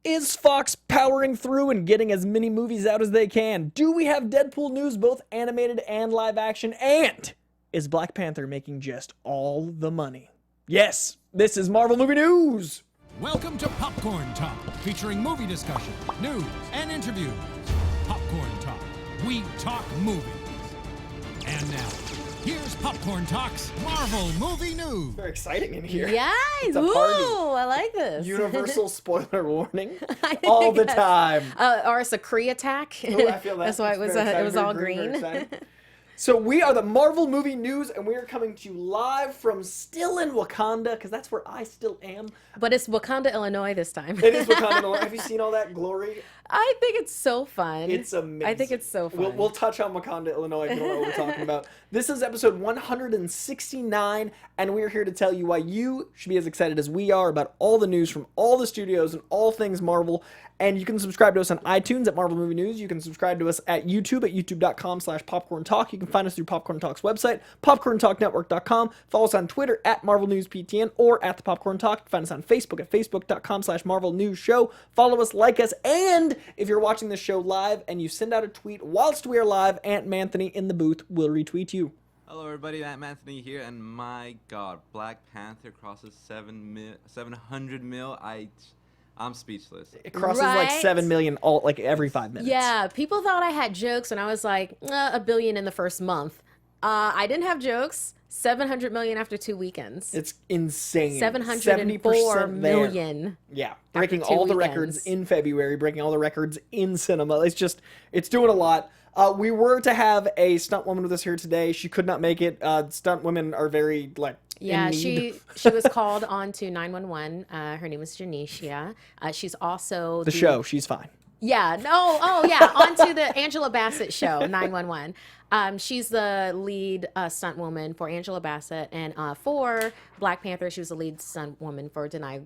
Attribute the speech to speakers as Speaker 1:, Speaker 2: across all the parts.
Speaker 1: Is Fox powering through and getting as many movies out as they can? Do we have Deadpool news, both animated and live action? And is Black Panther making just all the money? Yes, this is Marvel Movie News!
Speaker 2: Welcome to Popcorn Talk, featuring movie discussion, news, and interviews. Popcorn Talk. We talk movies. And now, here's Popcorn Talk's Marvel Movie News.
Speaker 1: Very exciting in here.
Speaker 3: Yes!
Speaker 1: It's a
Speaker 3: Woo!
Speaker 1: party.
Speaker 3: I like this.
Speaker 1: Universal spoiler warning all the time.
Speaker 3: Or a Sakri attack.
Speaker 1: Ooh, I feel that.
Speaker 3: That's why
Speaker 1: It's
Speaker 3: it was.
Speaker 1: very
Speaker 3: It
Speaker 1: exciting,
Speaker 3: was
Speaker 1: very
Speaker 3: all
Speaker 1: green, very
Speaker 3: green.
Speaker 1: exciting. So we are the Marvel Movie News, and we are coming to you live from still in Wakanda, because that's where I still am.
Speaker 3: But it's Wakanda, Illinois this time.
Speaker 1: It is Wakanda. Have you seen all that glory?
Speaker 3: I think it's so fun.
Speaker 1: It's amazing.
Speaker 3: I think it's so fun.
Speaker 1: We'll touch on Wakanda, Illinois, if you don't know what we're talking about. This is episode 169, and we're here to tell you why you should be as excited as we are about all the news from all the studios and all things Marvel. And you can subscribe to us on iTunes at Marvel Movie News. You can subscribe to us at YouTube at youtube.com/Popcorn Talk. You can find us through Popcorn Talk's website, popcorntalknetwork.com. Follow us on Twitter at Marvel News PTN or at the Popcorn Talk. You can find us on Facebook at facebook.com/Marvel News Show. Follow us, like us, and if you're watching this show live and you send out a tweet whilst we are live, Aunt Anthony in the booth will retweet you.
Speaker 4: Hello everybody, Aunt Anthony here, and my god, Black Panther crosses 700 mil. I'm speechless.
Speaker 1: It crosses like 7 million every 5 minutes.
Speaker 3: Yeah, people thought I had jokes, and I was like, $1 billion in the first month. I didn't have jokes. 700 million after 2 weekends.
Speaker 1: It's insane.
Speaker 3: 704 million.
Speaker 1: Yeah, breaking
Speaker 3: after 2
Speaker 1: all the
Speaker 3: weekends.
Speaker 1: records in February, breaking all the records in cinema. It's doing a lot. We were to have a stunt woman with us here today. She could not make it. Stunt women are very
Speaker 3: Yeah,
Speaker 1: in need.
Speaker 3: she was called on to 911. Her name is Janisha. She's also
Speaker 1: the show. She's fine.
Speaker 3: Yeah. No. Oh, yeah. Onto the Angela Bassett show, 911. She's the lead stunt woman for Angela Bassett, and for Black Panther, she was the lead stunt woman for Denai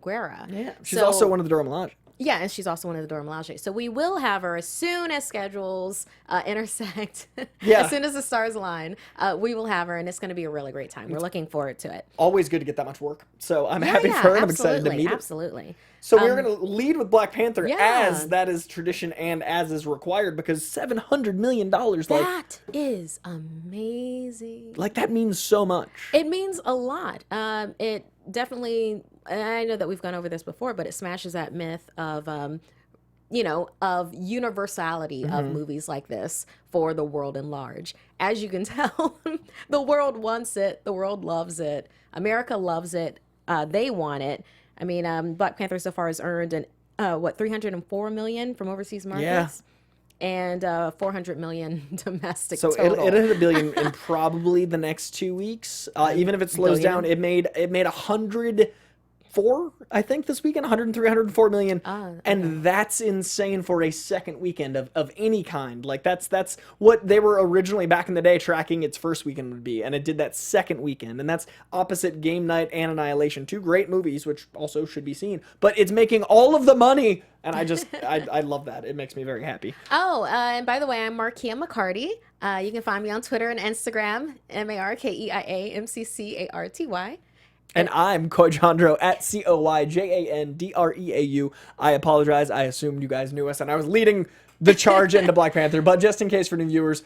Speaker 3: Guerra.
Speaker 1: Yeah. She's also one of the Dora Milaje.
Speaker 3: Yeah, and she's also one of the Dora Milaje. So we will have her as soon as schedules intersect.
Speaker 1: Yeah.
Speaker 3: As soon as the stars align, we will have her, and it's going to be a really great time. We're looking forward to it.
Speaker 1: Always good to get that much work. So I'm happy for her, and I'm excited to meet her.
Speaker 3: Absolutely.
Speaker 1: So we're going to lead with Black Panther
Speaker 3: Yeah.
Speaker 1: as that is tradition and as is required, because $700 million,
Speaker 3: That is amazing.
Speaker 1: that means so much.
Speaker 3: It means a lot. It definitely, and I know that we've gone over this before, but it smashes that myth of, of universality of movies like this for the world in large. As you can tell, the world wants it. The world loves it. America loves it. They want it. I mean, Black Panther so far has earned 304 million from overseas markets. And 400 million domestic
Speaker 1: So
Speaker 3: total.
Speaker 1: it'll hit $1 billion in probably the next 2 weeks. Even if it slows down, it made 104, I think, this weekend. 103, 104 million. And that's insane for a second weekend of any kind. That's what they were originally back in the day tracking its first weekend would be. And it did that second weekend. And that's opposite Game Night and Annihilation. 2 great movies, which also should be seen. But it's making all of the money. And I love that. It makes me very happy.
Speaker 3: Oh, and by the way, I'm Markia McCarty. You can find me on Twitter and Instagram, MarkiaMcCarty.
Speaker 1: And I'm Koyjandreau at CoyJandreau. I apologize. I assumed you guys knew us, and I was leading the charge into Black Panther. But just in case for new viewers,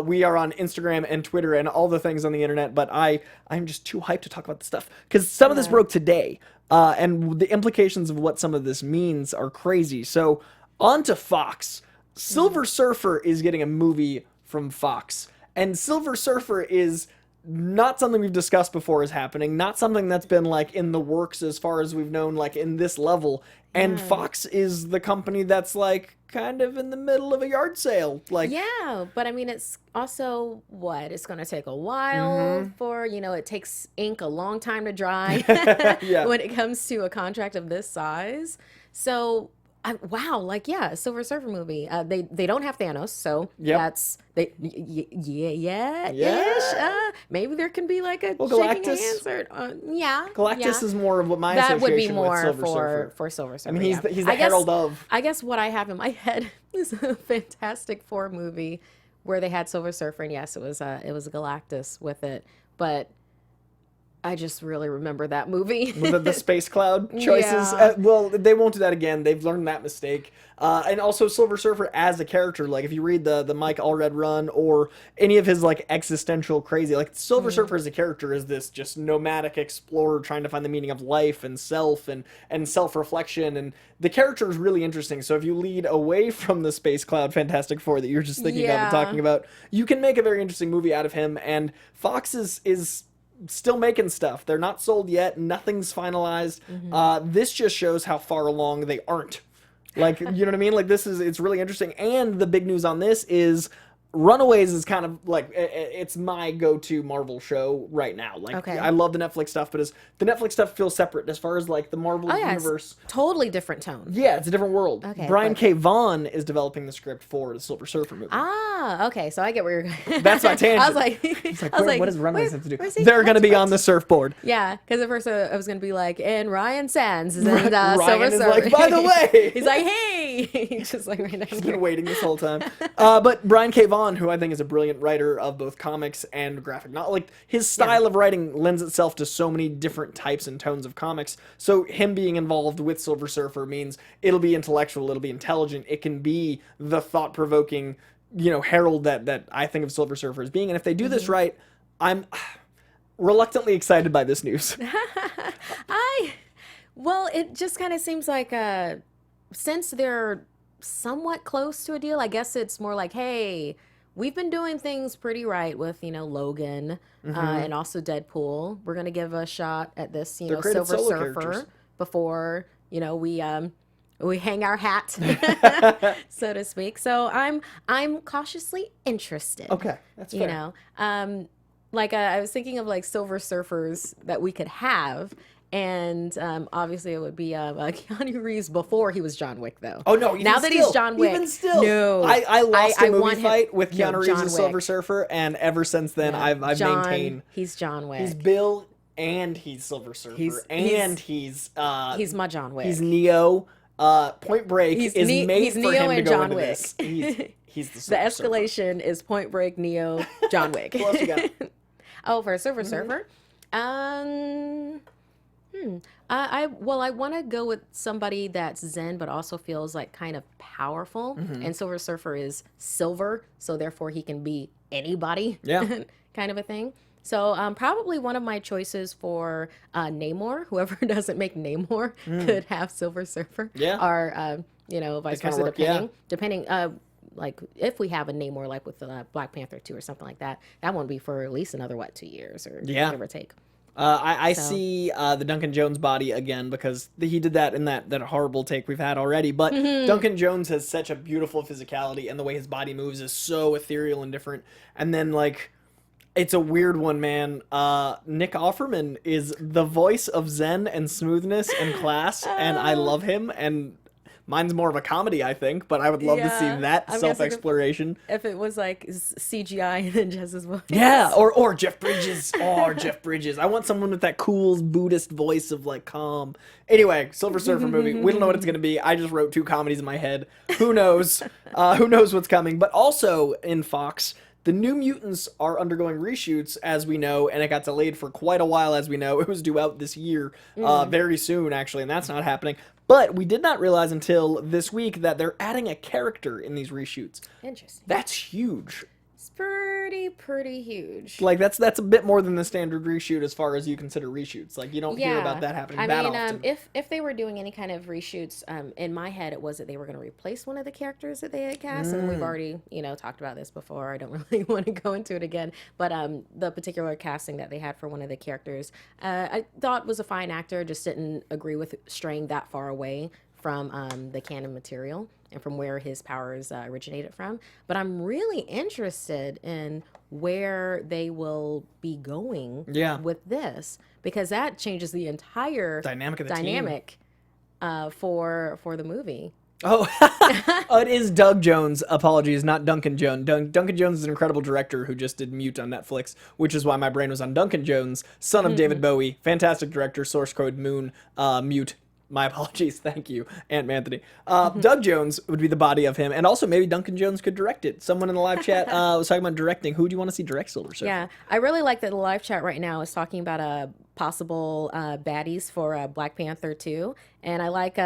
Speaker 1: we are on Instagram and Twitter and all the things on the internet. But I'm just too hyped to talk about this stuff because some of this broke today. And the implications of what some of this means are crazy. So on to Fox. Silver Surfer is getting a movie from Fox. And Silver Surfer is not something we've discussed before is happening. Not something that's been in the works as far as we've known, in this level. And Fox is the company that's kind of in the middle of a yard sale.
Speaker 3: Yeah, but I mean, it's also it's going to take a while for, it takes ink a long time to dry when it comes to a contract of this size. So, Silver Surfer movie. They don't have Thanos, so that's maybe there can be a shaking
Speaker 1: Galactus?
Speaker 3: hands or
Speaker 1: Galactus is more of what my
Speaker 3: that would be
Speaker 1: association
Speaker 3: more
Speaker 1: with Silver Surfer.
Speaker 3: for Silver Surfer.
Speaker 1: I mean, he's the herald of.
Speaker 3: I guess what I have in my head is a Fantastic Four movie where they had Silver Surfer, and yes, it was Galactus with it, but I just really remember that movie.
Speaker 1: With the space cloud choices.
Speaker 3: Yeah.
Speaker 1: Well, they won't do that again. They've learned that mistake. And also Silver Surfer as a character, like if you read the Mike Allred run or any of his like existential crazy, like Silver Surfer as a character is this just nomadic explorer trying to find the meaning of life and self and self-reflection, and the character is really interesting. So if you lead away from the space cloud Fantastic Four that you're just thinking of and talking about, you can make a very interesting movie out of him. And Fox is still making stuff. They're not sold yet. Nothing's finalized. This just shows how far along they aren't. Like, you know what I mean? Like, it's really interesting. And the big news on this is Runaways is kind of like, it's my go-to Marvel show right now. Like,
Speaker 3: Okay.
Speaker 1: I love the Netflix stuff, but the Netflix stuff feels separate as far as like the Marvel universe.
Speaker 3: It's totally different tone.
Speaker 1: Yeah, it's a different world.
Speaker 3: Okay,
Speaker 1: Brian
Speaker 3: but-
Speaker 1: K. Vaughan is developing the script for the Silver Surfer movie.
Speaker 3: Okay, so I get where you're going.
Speaker 1: That's my tangent.
Speaker 3: I was like,
Speaker 1: It's like, what does Runaways have to do?
Speaker 3: where's he?
Speaker 1: They're going to be
Speaker 3: What?
Speaker 1: on the surfboard.
Speaker 3: Yeah, because at first I was going to be like, and Ryan Sands and
Speaker 1: Ryan
Speaker 3: Silver
Speaker 1: is
Speaker 3: Surfer.
Speaker 1: like, by the way.
Speaker 3: He's like, hey! He's just like right down
Speaker 1: He's
Speaker 3: here.
Speaker 1: been waiting this whole time. But Brian K. Vaughan, who I think is a brilliant writer of both comics and graphic novel, like his style of writing lends itself to so many different types and tones of comics. So him being involved with Silver Surfer means it'll be intellectual, it'll be intelligent, it can be the thought-provoking, herald that I think of Silver Surfer as being. And if they do this right, I'm reluctantly excited by this news.
Speaker 3: Well, it just kind of seems like since they're somewhat close to a deal, I guess it's more like, hey, we've been doing things pretty right with, Logan and also Deadpool. We're going to give a shot at this,
Speaker 1: They're creative
Speaker 3: Silver
Speaker 1: solo
Speaker 3: Surfer
Speaker 1: characters.
Speaker 3: before, we hang our hat, so to speak. So I'm cautiously interested.
Speaker 1: Okay, that's fair.
Speaker 3: I was thinking of like Silver Surfers that we could have. And obviously it would be Keanu Reeves before he was John Wick, though.
Speaker 1: Oh no!
Speaker 3: Now that he's John Wick,
Speaker 1: even still,
Speaker 3: no,
Speaker 1: I lost a movie
Speaker 3: want him-
Speaker 1: fight with
Speaker 3: no,
Speaker 1: Keanu Reeves
Speaker 3: John
Speaker 1: as
Speaker 3: Wick.
Speaker 1: Silver Surfer, and ever since then, I've maintained
Speaker 3: he's John Wick.
Speaker 1: he's Bill and he's Silver Surfer he's
Speaker 3: my John Wick.
Speaker 1: He's Neo. Point Break is made
Speaker 3: he's
Speaker 1: for
Speaker 3: Neo
Speaker 1: him to
Speaker 3: and
Speaker 1: go
Speaker 3: John
Speaker 1: into
Speaker 3: Wick.
Speaker 1: this. He's the
Speaker 3: The
Speaker 1: Silver Surfer.
Speaker 3: escalation is Point Break, Neo, John Wick.
Speaker 1: Who else you got?
Speaker 3: Oh, for Silver Surfer, I want to go with somebody that's Zen, but also feels like kind of powerful. And Silver Surfer is silver, so therefore he can be anybody.
Speaker 1: Yeah.
Speaker 3: Kind of a thing. So probably one of my choices for Namor, whoever doesn't make Namor could have Silver Surfer.
Speaker 1: Yeah.
Speaker 3: Or vice
Speaker 1: kinda
Speaker 3: versa,
Speaker 1: work, yeah.
Speaker 3: depending. Like if we have a Namor like with Black Panther 2 or something like that, that won't be for at least another 2 years or give or take.
Speaker 1: I see the Duncan Jones body again because he did that in that horrible take we've had already. But Duncan Jones has such a beautiful physicality, and the way his body moves is so ethereal and different. And then, like, it's a weird one, man. Nick Offerman is the voice of Zen and smoothness and class, and I love him. And mine's more of a comedy, I think, but I would love to see that self-exploration.
Speaker 3: If it was like CGI and then just his voice.
Speaker 1: Yeah, or Jeff Bridges. Oh, Jeff Bridges. I want someone with that cool Buddhist voice of like calm. Anyway, Silver Surfer movie. We don't know what it's going to be. I just wrote 2 comedies in my head. Who knows? Who knows what's coming? But also in Fox, the New Mutants are undergoing reshoots, as we know, and it got delayed for quite a while, as we know. It was due out this year, very soon, actually, and that's not happening. But we did not realize until this week that they're adding a character in these reshoots.
Speaker 3: Interesting.
Speaker 1: That's huge.
Speaker 3: It's pretty huge.
Speaker 1: Like, that's a bit more than the standard reshoot as far as you consider reshoots. Like, you don't hear about that happening often.
Speaker 3: If they were doing any kind of reshoots, in my head it was that they were going to replace one of the characters that they had cast, and we've already talked about this before. I don't really want to go into it again, but the particular casting that they had for one of the characters, I thought was a fine actor. Just didn't agree with straying that far away from the canon material and from where his powers originated from. But I'm really interested in where they will be going with this, because that changes the entire
Speaker 1: dynamic of the
Speaker 3: for the movie.
Speaker 1: Oh, it is Doug Jones. Apologies, not Duncan Jones. Duncan Jones is an incredible director who just did Mute on Netflix, which is why my brain was on Duncan Jones, son of David Bowie. Fantastic director, source code Moon, Mute. My apologies. Thank you, Aunt Anthony. Doug Jones would be the body of him, and also maybe Duncan Jones could direct it. Someone in the live chat was talking about directing. Who do you want to see direct Silver Surfer?
Speaker 3: Yeah, I really like that the live chat right now is talking about possible baddies for Black Panther 2. And I like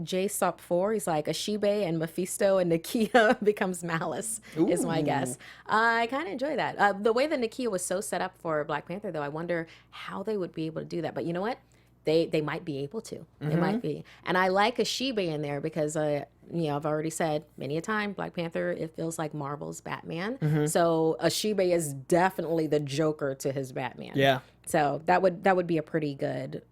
Speaker 3: J Sup 4. He's like Ashibe and Mephisto and Nakia becomes Malice is my guess. I kind of enjoy that. The way that Nakia was so set up for Black Panther, though, I wonder how they would be able to do that. But you know what? They might be able to. They might be. And I like Ashibe in there because, I've already said many a time, Black Panther, it feels like Marvel's Batman. So Ashibe is definitely the Joker to his Batman.
Speaker 1: Yeah.
Speaker 3: So that would be a pretty good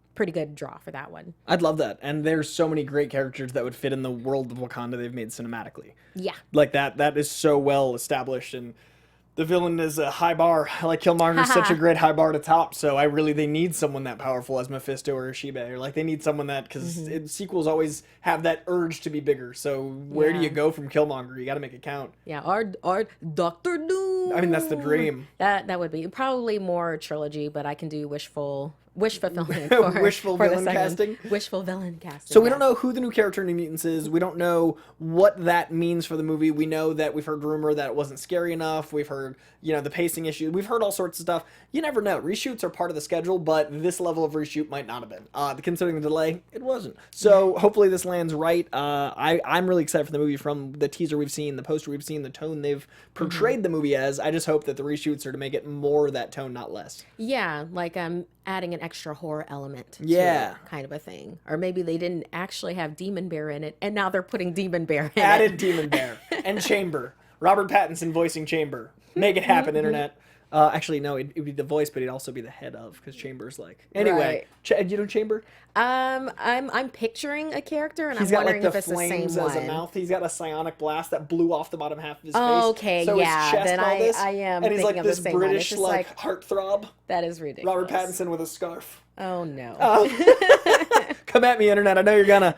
Speaker 3: draw for that one.
Speaker 1: I'd love that. And there's so many great characters that would fit in the world of Wakanda they've made cinematically.
Speaker 3: Yeah.
Speaker 1: Like that is so well established, and the villain is a high bar. Like Killmonger is such a great high bar to top. So they need someone that powerful as Mephisto or Ashibe, or like they need someone that, because sequels always have that urge to be bigger. So where do you go from Killmonger? You got to make it count.
Speaker 3: Yeah, our Doctor Doom.
Speaker 1: I mean, that's the dream.
Speaker 3: That would be probably more trilogy, but I can do wish fulfillment for
Speaker 1: Wishful
Speaker 3: for
Speaker 1: villain
Speaker 3: the second.
Speaker 1: casting?
Speaker 3: Wishful villain casting.
Speaker 1: So we don't know who the new character in New Mutants is. We don't know what that means for the movie. We know that we've heard rumor that it wasn't scary enough. We've heard, the pacing issue. We've heard all sorts of stuff. You never know. Reshoots are part of the schedule, but this level of reshoot might not have been. Considering the delay, it wasn't. So hopefully this lands right. I'm really excited for the movie from the teaser we've seen, the poster we've seen, the tone they've portrayed the movie as. I just hope that the reshoots are to make it more that tone, not less.
Speaker 3: Yeah, like adding an extra horror element to
Speaker 1: Yeah.
Speaker 3: it, kind of a thing. Or maybe they didn't actually have Demon Bear in it, and now they're putting Demon Bear in
Speaker 1: Added
Speaker 3: it.
Speaker 1: Demon Bear and Chamber. Robert Pattinson voicing Chamber. Make it happen, internet. Actually, no, it'd be the voice, but he'd also be the head of, because Chamber's like... Anyway, you know Chamber?
Speaker 3: I'm picturing a character, and
Speaker 1: He's
Speaker 3: I'm
Speaker 1: got
Speaker 3: wondering
Speaker 1: like the
Speaker 3: if it's the same
Speaker 1: flames as
Speaker 3: one.
Speaker 1: a mouth. He's got a psionic blast that blew off the bottom half of his face.
Speaker 3: Oh, okay,
Speaker 1: so
Speaker 3: yeah,
Speaker 1: his chest
Speaker 3: then
Speaker 1: and all this,
Speaker 3: I am
Speaker 1: and he's like
Speaker 3: thinking of the
Speaker 1: this
Speaker 3: same one. It's
Speaker 1: British
Speaker 3: just
Speaker 1: like
Speaker 3: like-
Speaker 1: heartthrob.
Speaker 3: That is ridiculous.
Speaker 1: Robert Pattinson with a scarf.
Speaker 3: Oh, no.
Speaker 1: Come at me, internet. I know you're gonna.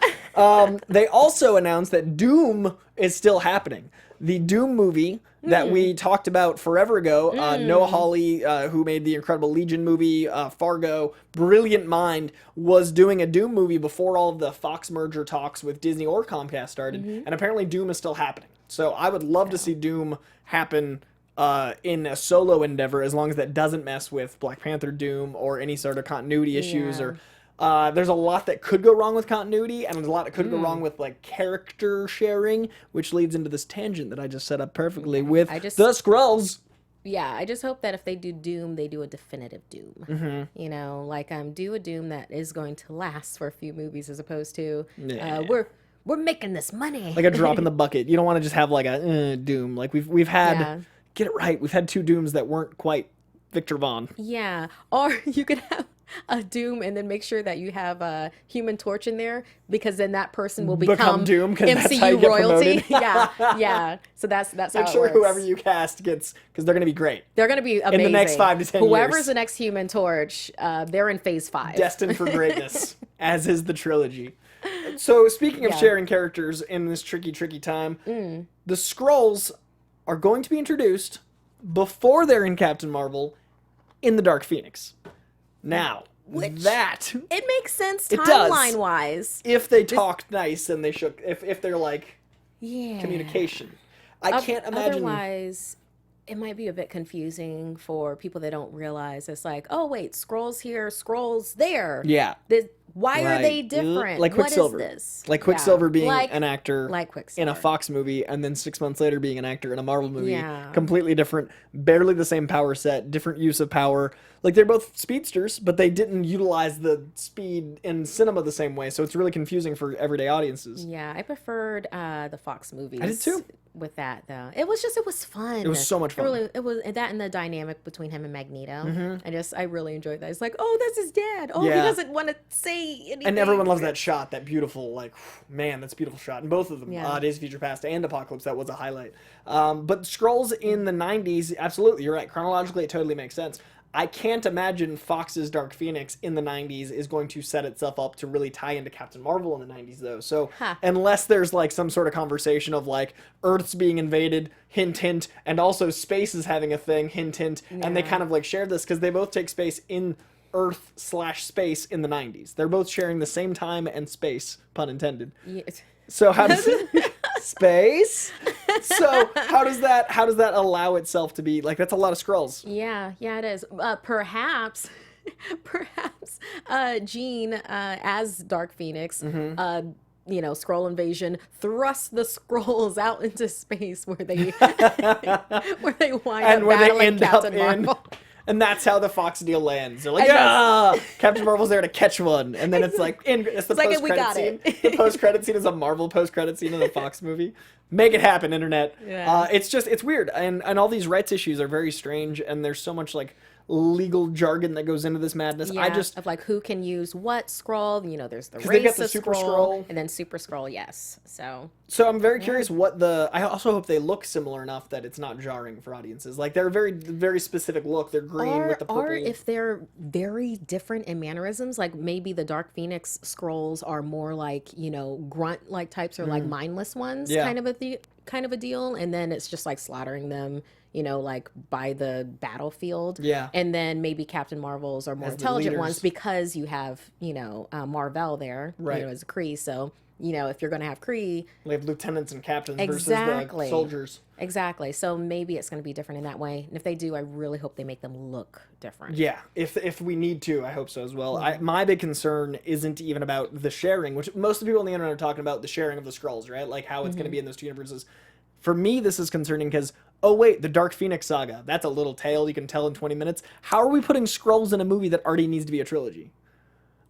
Speaker 1: They also announced that Doom is still happening. The Doom movie that we talked about forever ago, Noah Hawley, who made the Incredible Legion movie, Fargo, brilliant mind, was doing a Doom movie before all of the Fox merger talks with Disney or Comcast started, and apparently Doom is still happening. So I would love to see Doom happen in a solo endeavor, as long as that doesn't mess with Black Panther Doom or any sort of continuity issues or... there's a lot that could go wrong with continuity, and there's a lot that could go wrong with like character sharing, which leads into this tangent that I just set up perfectly with the Skrulls.
Speaker 3: Yeah, I just hope that if they do Doom, they do a definitive Doom. Do a Doom that is going to last for a few movies, as opposed to we're making this money.
Speaker 1: Like a drop in the bucket. You don't want to just have like a Doom. Like we've had get it right. We've had two Dooms that weren't quite Victor Vaughn.
Speaker 3: Yeah, or you could have a Doom and then make sure that you have a Human Torch in there, because then that person will become
Speaker 1: Doom, 'cause that's
Speaker 3: MCU
Speaker 1: how you get
Speaker 3: royalty.
Speaker 1: promoted.
Speaker 3: yeah. So that's
Speaker 1: Make
Speaker 3: how
Speaker 1: sure
Speaker 3: it works.
Speaker 1: whoever you cast gets, because they're going to be great.
Speaker 3: They're going to be amazing.
Speaker 1: In the next 5 to 10
Speaker 3: Whoever's
Speaker 1: years.
Speaker 3: the next Human Torch, they're in Phase 5.
Speaker 1: Destined for greatness, as is the trilogy. So speaking of sharing characters in this tricky time, the Skrulls are going to be introduced before they're in Captain Marvel in the Dark Phoenix. Now,
Speaker 3: It makes sense
Speaker 1: It does.
Speaker 3: timeline-wise.
Speaker 1: if they talked nice and they shook, if they're like
Speaker 3: Yeah.
Speaker 1: communication. I can't imagine.
Speaker 3: Otherwise, it might be a bit confusing for people that don't realize. It's like, oh, wait, Skrulls here, Skrulls there.
Speaker 1: Yeah.
Speaker 3: Why are they different?
Speaker 1: Like
Speaker 3: What
Speaker 1: Quicksilver.
Speaker 3: is this?
Speaker 1: Like Quicksilver being
Speaker 3: Like-
Speaker 1: an actor
Speaker 3: like
Speaker 1: in
Speaker 3: Quicksilver.
Speaker 1: a Fox movie, and then 6 months later being an actor in a Marvel movie.
Speaker 3: Yeah.
Speaker 1: Completely different, barely the same power set, different use of power. Like, they're both speedsters, but they didn't utilize the speed in cinema the same way, so it's really confusing for everyday audiences.
Speaker 3: Yeah, I preferred the Fox movies.
Speaker 1: I did too.
Speaker 3: With that, though, it was fun.
Speaker 1: It was so much fun.
Speaker 3: It was that, and the dynamic between him and Magneto. I really enjoyed that. It's like, oh, that's his dad. Oh, he
Speaker 1: Yeah.
Speaker 3: doesn't want to say anything.
Speaker 1: And everyone loves that shot, that beautiful, like, man, that's a beautiful shot. And both of them,
Speaker 3: Yeah.
Speaker 1: Days of Future Past and Apocalypse, that was a highlight. But Skrulls in the 90s, absolutely, you're right. Chronologically, it totally makes sense. I can't imagine Fox's Dark Phoenix in the 90s is going to set itself up to really tie into Captain Marvel in the 90s, though. So unless there's like some sort of conversation of like Earth's being invaded, hint, hint, and also space is having a thing, hint, hint, and they kind of like share this because they both take space in Earth/space in the 90s. They're both sharing the same time and space, pun intended.
Speaker 3: Yeah.
Speaker 1: So how does space? So how does that allow itself to be like, that's a lot of Skrulls.
Speaker 3: Yeah, it is. Perhaps Jean as Dark Phoenix, Skrull invasion, thrust the Skrulls out into space where they wind up battling Captain Marvel.
Speaker 1: And that's how the Fox deal lands. They're like, yeah, Captain Marvel's there to catch one, and then it's like, it's the post-credit scene. The post-credit scene is a Marvel post-credit scene in a Fox movie. Make it happen, internet.
Speaker 3: Yeah.
Speaker 1: It's weird, and all these rights issues are very strange, and there's so much like legal jargon that goes into this madness.
Speaker 3: Yeah, of like who can use what Skrull. There's the race of
Speaker 1: Super
Speaker 3: Skrull, and then Super Skrull. Yes, so
Speaker 1: I'm very curious I also hope they look similar enough that it's not jarring for audiences. Like, they're a very, very specific look. They're green with the purple.
Speaker 3: Or if they're very different in mannerisms, like maybe the Dark Phoenix Skrulls are more like, grunt like types or like mindless ones, kind of a deal, and then it's just like slaughtering them, like by the battlefield.
Speaker 1: Yeah.
Speaker 3: And then maybe Captain Marvels are more
Speaker 1: As the
Speaker 3: intelligent
Speaker 1: leaders.
Speaker 3: ones because you have, Marvel there,
Speaker 1: Right.
Speaker 3: as a Kree. So, if you're going to have Kree.
Speaker 1: We have lieutenants and captains versus
Speaker 3: Exactly.
Speaker 1: the soldiers.
Speaker 3: Exactly. So maybe it's going to be different in that way. And if they do, I really hope they make them look different.
Speaker 1: Yeah, if we need to, I hope so as well. My big concern isn't even about the sharing, which most of the people on the internet are talking about, the sharing of the Skrulls, right? Like how it's going to be in those two universes. For me, this is concerning because, oh wait, the Dark Phoenix saga, that's a little tale you can tell in 20 minutes. How are we putting Skrulls in a movie that already needs to be a trilogy?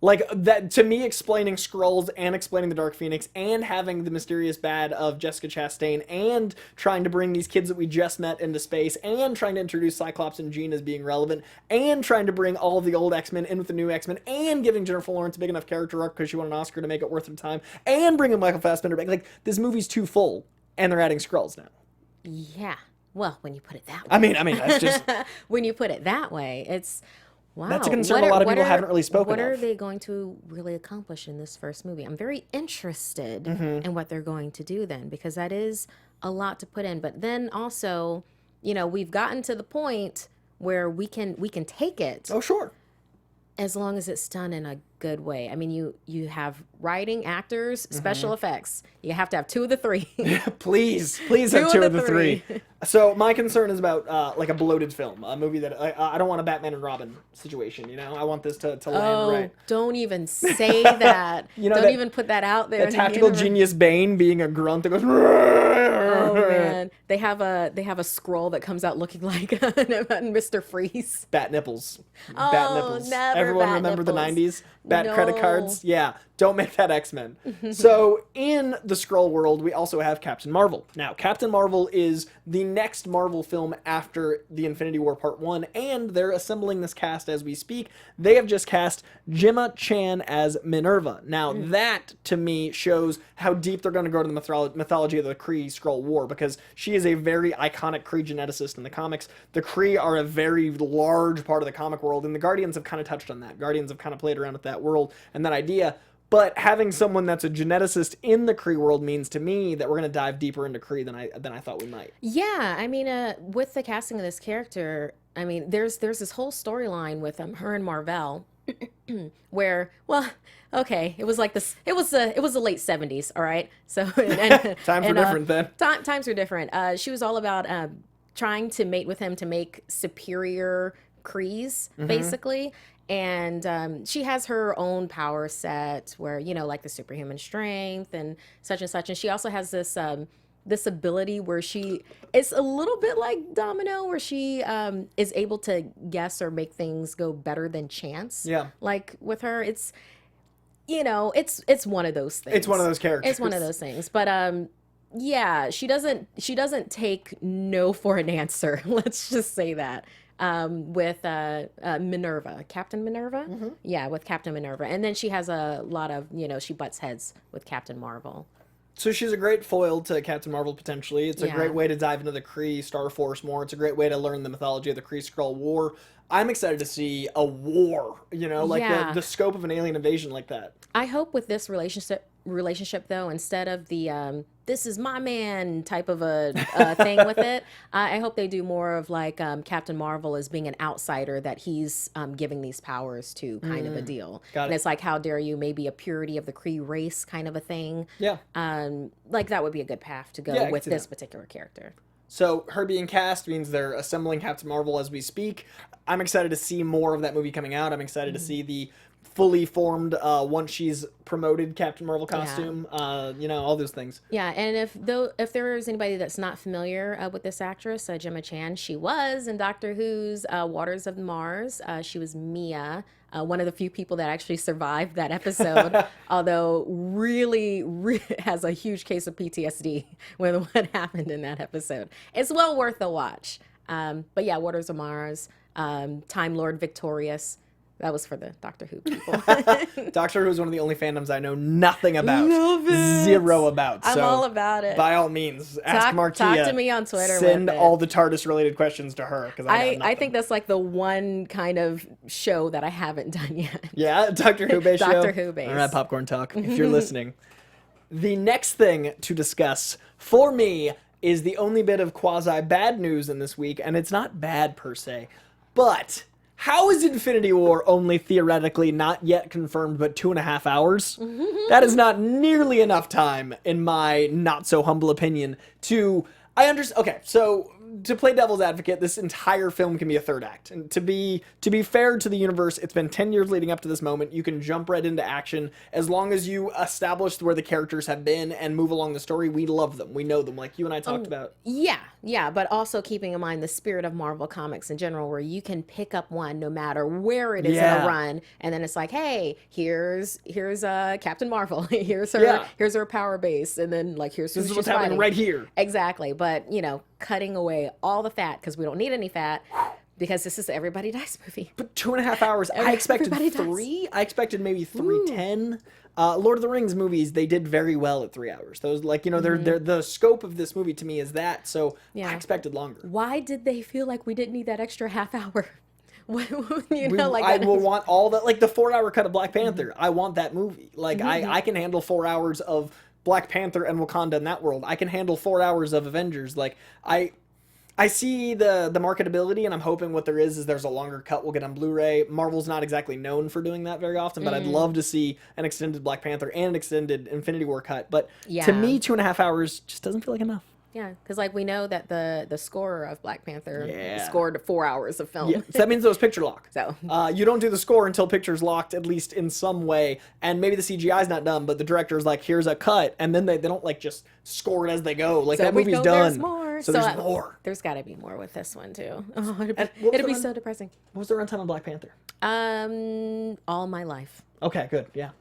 Speaker 1: Like, that, to me, explaining Skrulls and explaining the Dark Phoenix and having the mysterious bad of Jessica Chastain and trying to bring these kids that we just met into space and trying to introduce Cyclops and Jean as being relevant and trying to bring all of the old X-Men in with the new X-Men and giving Jennifer Lawrence a big enough character arc because she won an Oscar to make it worth her time and bringing Michael Fassbender back. Like, this movie's too full, and they're adding Skrulls now.
Speaker 3: Yeah. Well, when you put it that way.
Speaker 1: I mean, that's just...
Speaker 3: when you put it that way, it's... Wow.
Speaker 1: That's a concern a lot of people haven't really spoken
Speaker 3: of. What
Speaker 1: of.
Speaker 3: are they going to really accomplish in this first movie? I'm very interested in what they're going to do then, because that is a lot to put in. But then also, we've gotten to the point where we can take it.
Speaker 1: Oh, sure.
Speaker 3: As long as it's done in a good way. I mean, you have writing, actors, special effects. You have to have two of the three.
Speaker 1: Please have two of the three. So my concern is about like a bloated film, a movie that I don't want a Batman and Robin situation. I want this to land right.
Speaker 3: Don't even say that. Don't even put that out there.
Speaker 1: The tactical genius Bane being a grunt that goes.
Speaker 3: Oh man, they have a Skrull that comes out looking like Mr. Freeze.
Speaker 1: Bat nipples.
Speaker 3: Oh,
Speaker 1: Bat nipples.
Speaker 3: never
Speaker 1: Everyone
Speaker 3: bat
Speaker 1: remember
Speaker 3: nipples.
Speaker 1: the 90s? Bat credit
Speaker 3: No.
Speaker 1: cards? Yeah. Don't make that X-Men. So in the Skrull world, we also have Captain Marvel. Now, Captain Marvel is the next Marvel film after the Infinity War Part 1, and they're assembling this cast as we speak. They have just cast Gemma Chan as Minerva. Now, that, to me, shows how deep they're going to go to the mythology of the Kree-Skrull War, because she is a very iconic Kree geneticist in the comics. The Kree are a very large part of the comic world, and the Guardians have kind of touched on that. Guardians have kind of played around with that world and that idea. But having someone that's a geneticist in the Kree world means to me that we're going to dive deeper into Kree than I thought we might.
Speaker 3: Yeah, I mean, with the casting of this character, I mean, there's this whole storyline with her and Marvel, where, well, okay, it was like this. It was the late 70s, all right. So
Speaker 1: Times were different then.
Speaker 3: Times were different. She was all about trying to mate with him to make superior Krees, basically. And she has her own power set where, like the superhuman strength and such. And she also has this this ability where she is a little bit like Domino, where she is able to guess or make things go better than chance.
Speaker 1: Yeah.
Speaker 3: Like with her, it's one of those things.
Speaker 1: It's one of those characters.
Speaker 3: It's one of those things. But yeah, she doesn't take no for an answer. Let's just say that. With Minerva, Captain Minerva. Yeah, with Captain Minerva. And then she has a lot of, she butts heads with Captain Marvel.
Speaker 1: So she's a great foil to Captain Marvel, potentially. It's a great way to dive into the Kree Star Force more. It's a great way to learn the mythology of the Kree-Skrull War. I'm excited to see a war, like the scope of an alien invasion like that.
Speaker 3: I hope with this relationship though, instead of the this is my man type of a thing with it. I hope they do more of like Captain Marvel as being an outsider that he's giving these powers to kind of a deal. And it's like, how dare you, maybe a purity of the Kree race kind of a thing.
Speaker 1: Yeah.
Speaker 3: Like that would be a good path to go with this particular character.
Speaker 1: So her being cast means they're assembling Captain Marvel as we speak. I'm excited to see more of that movie coming out. I'm excited to see the fully formed, once she's promoted Captain Marvel costume, all those things.
Speaker 3: Yeah, and if there is anybody that's not familiar with this actress, Gemma Chan, she was in Doctor Who's Waters of Mars. She was Mia, one of the few people that actually survived that episode, although really has a huge case of PTSD with what happened in that episode. It's well worth a watch. But yeah, Waters of Mars, Time Lord Victorious. That was for the Doctor Who people.
Speaker 1: Doctor Who is one of the only fandoms I know nothing about. Love it. Zero about.
Speaker 3: I'm all about it.
Speaker 1: By all means, ask Martia.
Speaker 3: Talk to me on Twitter.
Speaker 1: Send all the TARDIS-related questions to her. Because
Speaker 3: I think that's like the one kind of show that I haven't done yet.
Speaker 1: Yeah, Doctor Who based show.
Speaker 3: Doctor Who based.
Speaker 1: All right, Popcorn Talk, if you're listening. The next thing to discuss for me is the only bit of quasi-bad news in this week, and it's not bad per se, but... How is Infinity War only theoretically not yet confirmed but 2.5 hours? That is not nearly enough time, in my not so humble opinion, to... Okay, so to play devil's advocate, this entire film can be a third act. And to be fair to the universe, it's been 10 years leading up to this moment. You can jump right into action as long as you establish where the characters have been and move along the story. We love them. We know them, like you and I talked about.
Speaker 3: Yeah, but also keeping in mind the spirit of Marvel Comics in general, where you can pick up one no matter where it is in a run, and then it's like, hey, here's Captain Marvel, here's her power base, and then like here's
Speaker 1: this is what's happening right here.
Speaker 3: Exactly, but cutting away all the fat because we don't need any fat. Because this is Everybody Dies movie.
Speaker 1: But 2.5 hours. I expected 3. I expected maybe 3:10. Lord of the Rings movies, they did very well at 3 hours. Those, like, they're the scope of this movie to me is that. So I expected longer.
Speaker 3: Why did they feel like we didn't need that extra half hour?
Speaker 1: I will want all that, like the 4-hour cut of Black Panther. I want that movie. Like I can handle 4 hours of Black Panther and Wakanda in that world. I can handle 4 hours of Avengers. Like I see the marketability, and I'm hoping what there is there's a longer cut we'll get on Blu-ray. Marvel's not exactly known for doing that very often, but I'd love to see an extended Black Panther and an extended Infinity War cut. But to me, 2.5 hours just doesn't feel like enough.
Speaker 3: Yeah, because like we know that the scorer of Black Panther scored 4 hours of film.
Speaker 1: Yeah, so that means it was picture lock.
Speaker 3: So
Speaker 1: you don't do the score until picture's locked, at least in some way. And maybe the CGI's not done, but the director's like, here's a cut, and then they don't like just score it as they go. Like that movie's done.
Speaker 3: There's more.
Speaker 1: So there's more.
Speaker 3: There's got to be more with this one too. It'd be so depressing.
Speaker 1: What was the runtime on Black Panther?
Speaker 3: All my life.
Speaker 1: Okay, good. Yeah.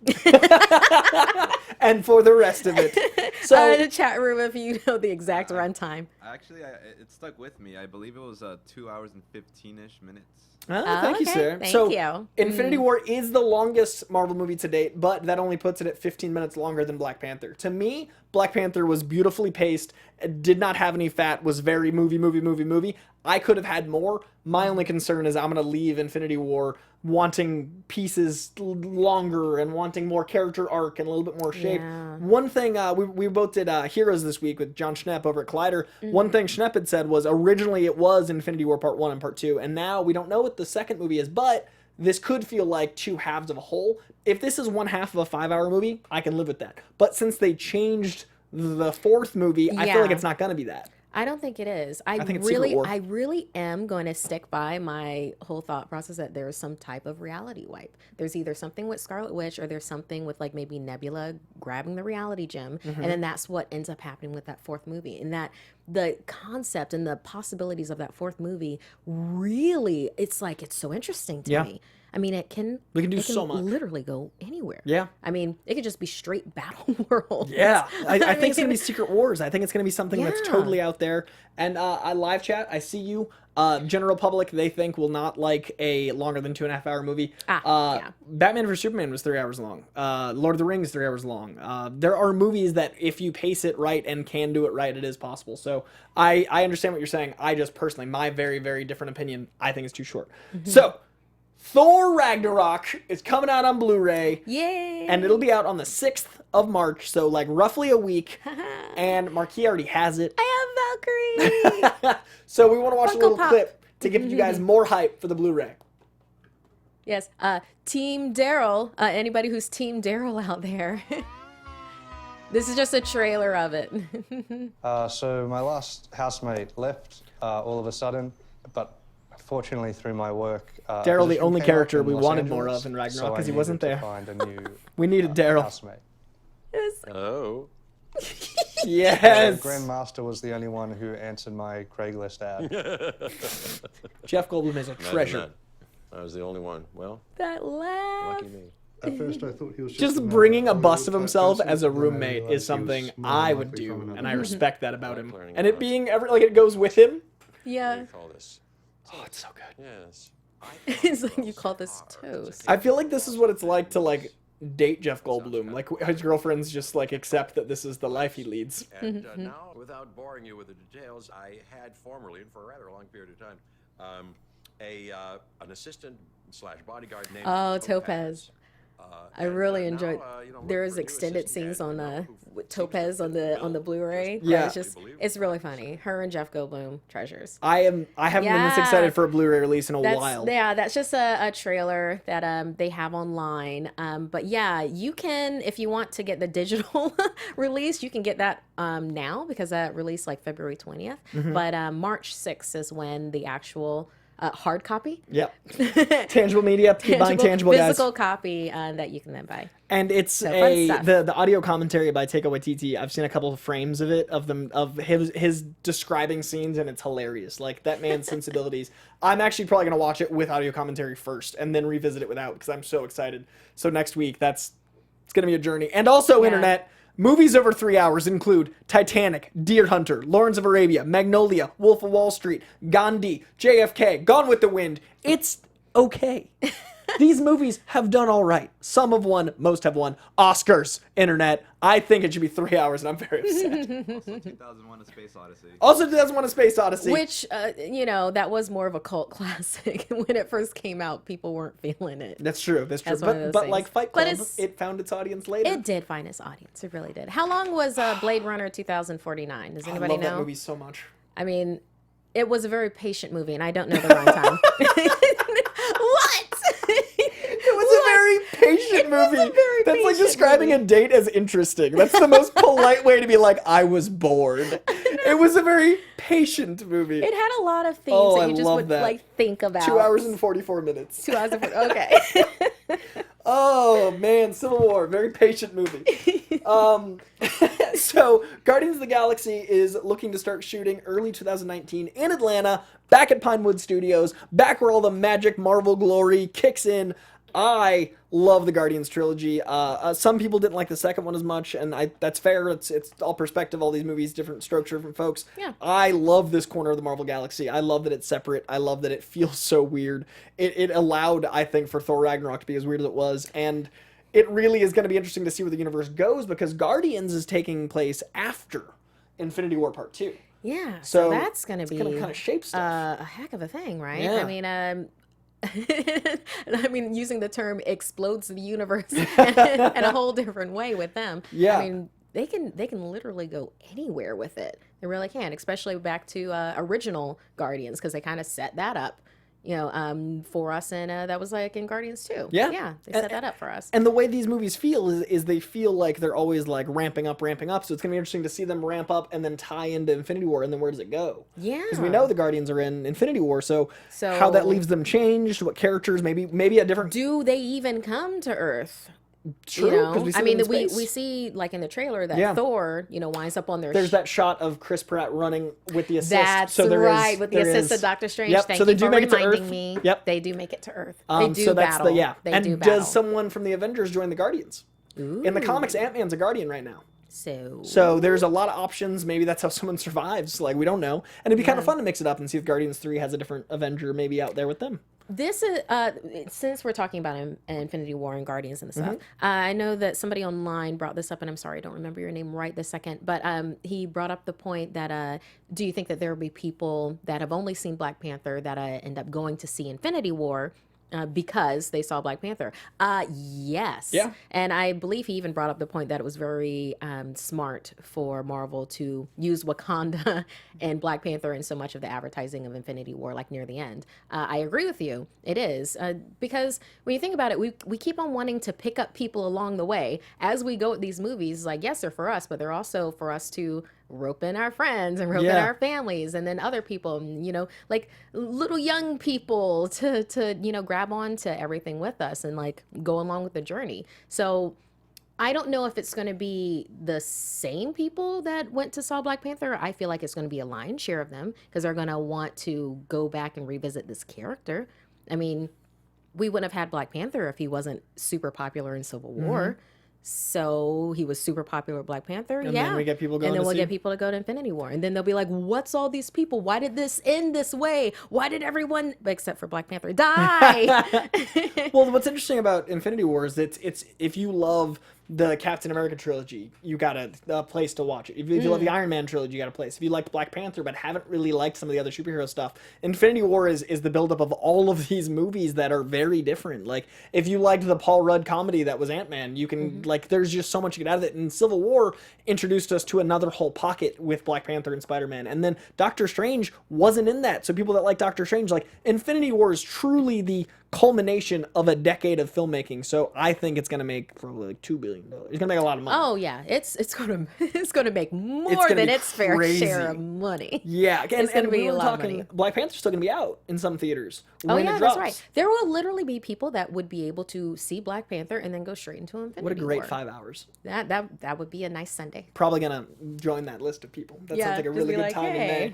Speaker 1: And for the rest of it. So
Speaker 3: the chat room, if you know the exact runtime.
Speaker 4: Actually, it stuck with me. I believe it was 2 hours and 15-ish minutes.
Speaker 1: Thank you, sir.
Speaker 3: Thank you.
Speaker 1: Infinity War is the longest Marvel movie to date, but that only puts it at 15 minutes longer than Black Panther. To me, Black Panther was beautifully paced, did not have any fat, was very movie. I could have had more. My only concern is I'm going to leave Infinity War wanting pieces longer and wanting more character arc and a little bit more shape.
Speaker 3: Yeah.
Speaker 1: One thing, we both did Heroes this week with John Schnepp over at Collider. One thing Schnepp had said was originally it was Infinity War Part 1 and Part 2, and now we don't know what the second movie is, but this could feel like two halves of a whole. If this is one half of a 5-hour movie, I can live with that. But since they changed the fourth movie, I feel like it's not going to be that.
Speaker 3: I don't think it is. I
Speaker 1: think it's Secret War.
Speaker 3: I really am going to stick by my whole thought process that there is some type of reality wipe. There's either something with Scarlet Witch or there's something with like maybe Nebula grabbing the reality gem, and then that's what ends up happening with that fourth movie. And that the concept and the possibilities of that fourth movie really, it's like it's so interesting to me. I mean, we can do so much. Literally go anywhere.
Speaker 1: Yeah.
Speaker 3: I mean, it could just be straight battle world.
Speaker 1: Yeah. I think it's going to be Secret Wars. I think it's going to be something that's totally out there. And I live chat. I see you. General public, they think will not like a longer than 2.5 hour movie. Batman vs Superman was 3 hours long. Lord of the Rings, 3 hours long. There are movies that if you pace it right and can do it right, it is possible. So I understand what you're saying. I just personally, my very, very different opinion, I think it's too short. So, Thor Ragnarok is coming out on Blu-ray.
Speaker 3: Yay!
Speaker 1: And it'll be out on the 6th of March, so like roughly a week. And Marquis already has it.
Speaker 3: I have Valkyrie!
Speaker 1: So we want to watch a
Speaker 3: Funko
Speaker 1: little
Speaker 3: Pop.
Speaker 1: clip to give you guys more hype for the Blu-ray.
Speaker 3: Yes. Team Daryl. Anybody who's Team Daryl out there. This is just a trailer of it.
Speaker 5: So my last housemate left all of a sudden, but fortunately through my work,
Speaker 1: Daryl, the
Speaker 5: position
Speaker 1: only
Speaker 5: came up
Speaker 1: character
Speaker 5: in
Speaker 1: we
Speaker 5: Los
Speaker 1: wanted more
Speaker 5: Angeles,
Speaker 1: of in Ragnarok
Speaker 5: so I
Speaker 1: because he wasn't
Speaker 5: needed to
Speaker 1: there.
Speaker 5: Find a new
Speaker 1: We needed Daryl.
Speaker 5: housemate.
Speaker 6: Oh.
Speaker 1: Yes.
Speaker 5: Grandmaster was the only one who answered my Craigslist ad.
Speaker 1: Jeff Goldblum is a
Speaker 6: Imagine
Speaker 1: treasure.
Speaker 6: that. I was the only one. Well,
Speaker 3: That laugh.
Speaker 6: lucky me.
Speaker 7: At first, I thought he was
Speaker 1: Just
Speaker 7: another
Speaker 1: bringing a
Speaker 7: Hollywood
Speaker 1: bust of
Speaker 7: type
Speaker 1: himself
Speaker 7: person,
Speaker 1: as a
Speaker 7: then I
Speaker 1: roommate
Speaker 7: realised he
Speaker 1: is
Speaker 7: was
Speaker 1: something
Speaker 7: more
Speaker 1: I would
Speaker 7: likely
Speaker 1: do,
Speaker 7: from another
Speaker 1: and I
Speaker 7: country.
Speaker 1: respect that about him.
Speaker 6: learning
Speaker 1: And it
Speaker 6: about
Speaker 1: being like it goes with him.
Speaker 6: What do
Speaker 3: Yeah.
Speaker 6: you call this?
Speaker 1: Oh, it's so good.
Speaker 6: Yes.
Speaker 3: It's like you call this toast.
Speaker 1: I feel like this is what it's like to like date Jeff Goldblum. Like his girlfriends just like accept that this is the life he leads.
Speaker 6: And now, without boring you with the details, I had formerly, and for a rather long period of time, an assistant / bodyguard named
Speaker 3: Oh, Topaz. I really enjoyed. There is
Speaker 6: look for a new
Speaker 3: extended
Speaker 6: assistant
Speaker 3: scenes
Speaker 6: and,
Speaker 3: on
Speaker 6: who
Speaker 3: with
Speaker 6: seems to
Speaker 3: Topaz on
Speaker 6: fit
Speaker 3: the
Speaker 6: bill.
Speaker 3: Blu-ray.
Speaker 1: Yeah.
Speaker 3: It's just it's really funny. Her and Jeff Goldblum treasures.
Speaker 1: I haven't been this excited for a Blu-ray release in a while.
Speaker 3: That's just a trailer that they have online. But yeah, you can, if you want to get the digital release, you can get that now because that released like February 20th. But March 6th is when the actual hard copy.
Speaker 1: Yep. Tangible media. Keep buying tangible, guys.
Speaker 3: physical copy that you can then buy.
Speaker 1: And it's
Speaker 3: So, fun stuff.
Speaker 1: the audio commentary by Taika Waititi. I've seen a couple of frames of it of his describing scenes, and it's hilarious. Like that man's sensibilities. I'm actually probably gonna watch it with audio commentary first, and then revisit it without because I'm so excited. So next week, it's gonna be a journey. And also, internet movies over 3 hours include Titanic, Deer Hunter, Lawrence of Arabia, Magnolia, Wolf of Wall Street, Gandhi, JFK, Gone with the Wind. It's okay. These movies have done all right. Some have won, most have won. Oscars, internet. I think it should be 3 hours, and I'm very upset.
Speaker 4: Also, 2001: A Space Odyssey.
Speaker 1: Also, 2001: A Space Odyssey.
Speaker 3: Which, that was more of a cult classic. When it first came out, people weren't feeling it.
Speaker 1: That's true. That's true.
Speaker 3: That's one of those
Speaker 1: But like
Speaker 3: things.
Speaker 1: Fight
Speaker 3: But
Speaker 1: Club,
Speaker 3: it's-
Speaker 1: it found its audience later.
Speaker 3: It did find its audience. It really did. How long was Blade Runner 2049? Does
Speaker 1: I
Speaker 3: anybody
Speaker 1: love
Speaker 3: know?
Speaker 1: that movie so much.
Speaker 3: I mean, it was a very patient movie, and I don't know the runtime. What?
Speaker 1: It was a very patient movie.
Speaker 3: very
Speaker 1: That's like
Speaker 3: patient
Speaker 1: describing a date as interesting. That's the most polite way to be like, I was bored. It was a very patient movie.
Speaker 3: It had a lot of themes
Speaker 1: Oh,
Speaker 3: that
Speaker 1: I
Speaker 3: you just
Speaker 1: love
Speaker 3: would
Speaker 1: that.
Speaker 3: like think about.
Speaker 1: 2 hours and 44 minutes.
Speaker 3: 2 hours. Okay.
Speaker 1: Oh man, Civil War, very patient movie. So Guardians of the Galaxy is looking to start shooting early 2019 in Atlanta, back at Pinewood Studios, back where all the magic Marvel glory kicks in. I love the Guardians trilogy. Some people didn't like the second one as much, and that's fair. It's all perspective. All these movies, different strokes, different folks.
Speaker 3: Yeah.
Speaker 1: I love this corner of the Marvel Galaxy. I love that it's separate. I love that it feels so weird. It allowed, I think, for Thor Ragnarok to be as weird as it was, and it really is going to be interesting to see where the universe goes because Guardians is taking place after Infinity War Part 2.
Speaker 3: Yeah.
Speaker 1: So
Speaker 3: So that's going to be
Speaker 1: gonna kinda shape stuff.
Speaker 3: a heck of a thing, right?
Speaker 1: Yeah.
Speaker 3: I mean, using the term explodes the universe in a whole different way with them.
Speaker 1: Yeah.
Speaker 3: I mean, they can literally go anywhere with it. They really can, especially back to original Guardians because they kind of set that up, for us, and that was like in Guardians 2.
Speaker 1: Yeah.
Speaker 3: Yeah, they set that up for us.
Speaker 1: And the way these movies feel is they feel like they're always like ramping up. So it's going to be interesting to see them ramp up and then tie into Infinity War, and then where does it go?
Speaker 3: Yeah.
Speaker 1: Because we know the Guardians are in Infinity War, so
Speaker 3: So-
Speaker 1: how that leaves them changed, what characters, maybe a different...
Speaker 3: Do they even come to Earth?
Speaker 1: True, 'cause we see
Speaker 3: I
Speaker 1: them
Speaker 3: mean,
Speaker 1: in
Speaker 3: we
Speaker 1: space.
Speaker 3: see like in the trailer that
Speaker 1: Yeah.
Speaker 3: Thor, winds up on their.
Speaker 1: There's that shot of Chris Pratt running with the assist.
Speaker 3: That's
Speaker 1: so there
Speaker 3: right,
Speaker 1: is-
Speaker 3: with the
Speaker 1: there
Speaker 3: assist
Speaker 1: is-
Speaker 3: of Doctor Strange.
Speaker 1: Yep,
Speaker 3: Thank
Speaker 1: so they
Speaker 3: you
Speaker 1: do
Speaker 3: for
Speaker 1: make it to
Speaker 3: reminding
Speaker 1: Earth.
Speaker 3: me.
Speaker 1: Yep.
Speaker 3: They do make it to Earth. They do
Speaker 1: so that's
Speaker 3: battle.
Speaker 1: and
Speaker 3: They do battle.
Speaker 1: does someone from the Avengers join the Guardians? In the comics, Ant-Man's a Guardian right now. So there's a lot of options. Maybe that's how someone survives. Like, we don't know. And it'd be kind of fun to mix it up and see if Guardians 3 has a different Avenger maybe out there with them.
Speaker 3: This is since we're talking about Infinity War and Guardians and stuff.
Speaker 1: Mm-hmm.
Speaker 3: I know that somebody online brought this up, and I'm sorry, I don't remember your name right this second. But he brought up the point that do you think that there will be people that have only seen Black Panther that end up going to see Infinity War because they saw Black Panther. Yes.
Speaker 1: Yeah.
Speaker 3: And I believe he even brought up the point that it was very smart for Marvel to use Wakanda and Black Panther in so much of the advertising of Infinity War, like near the end. I agree with you. It is. Because when you think about it, we keep on wanting to pick up people along the way as we go with these movies. Like, yes, they're for us, but they're also for us to rope in our friends and rope in our families and then other people, you know, like little young people to you know, grab on to everything with us and like go along with the journey. So I don't know if it's going to be the same people that went to saw Black Panther. I feel like it's going to be a lion's share of them because they're going to want to go back and revisit this character. I mean, we wouldn't have had Black Panther if he wasn't super popular in Civil War. So he was super popular with Black Panther.
Speaker 1: And then we get people going
Speaker 3: and then
Speaker 1: to
Speaker 3: we'll
Speaker 1: see-
Speaker 3: get people to go to Infinity War. And then they'll be like, what's all these people? Why did this end this way? Why did everyone, except for Black Panther, die?
Speaker 1: Well, what's interesting about Infinity War is it's if you love the Captain America trilogy, you got a place to watch it. If you love the Iron Man trilogy, you got a place. If you liked Black Panther but haven't really liked some of the other superhero stuff, Infinity War is the buildup of all of these movies that are very different. Like, if you liked the Paul Rudd comedy that was Ant-Man, you can, like, there's just so much you get out of it. And Civil War introduced us to another whole pocket with Black Panther and Spider-Man. And then Doctor Strange wasn't in that. So people that like Doctor Strange, like, Infinity War is truly the culmination of a decade of filmmaking. So I think it's going to make probably like $2 billion. It's going to make a lot of money.
Speaker 3: Oh yeah, it's gonna make more
Speaker 1: gonna
Speaker 3: than
Speaker 1: be
Speaker 3: its fair
Speaker 1: crazy.
Speaker 3: share of money.
Speaker 1: Yeah, and,
Speaker 3: It's gonna
Speaker 1: we
Speaker 3: be a
Speaker 1: were
Speaker 3: lot of
Speaker 1: talking,
Speaker 3: money.
Speaker 1: Black Panther's still going to be out in some theaters.
Speaker 3: Oh
Speaker 1: when
Speaker 3: yeah,
Speaker 1: it
Speaker 3: that's
Speaker 1: drops.
Speaker 3: right. There will literally be people that would be able to see Black Panther and then go straight into Infinity
Speaker 1: What a great
Speaker 3: War.
Speaker 1: 5 hours.
Speaker 3: That would be a nice Sunday.
Speaker 1: Probably going to join that list of people. That
Speaker 3: Yeah,
Speaker 1: sounds like a
Speaker 3: just
Speaker 1: really
Speaker 3: be
Speaker 1: good
Speaker 3: like,
Speaker 1: time
Speaker 3: hey.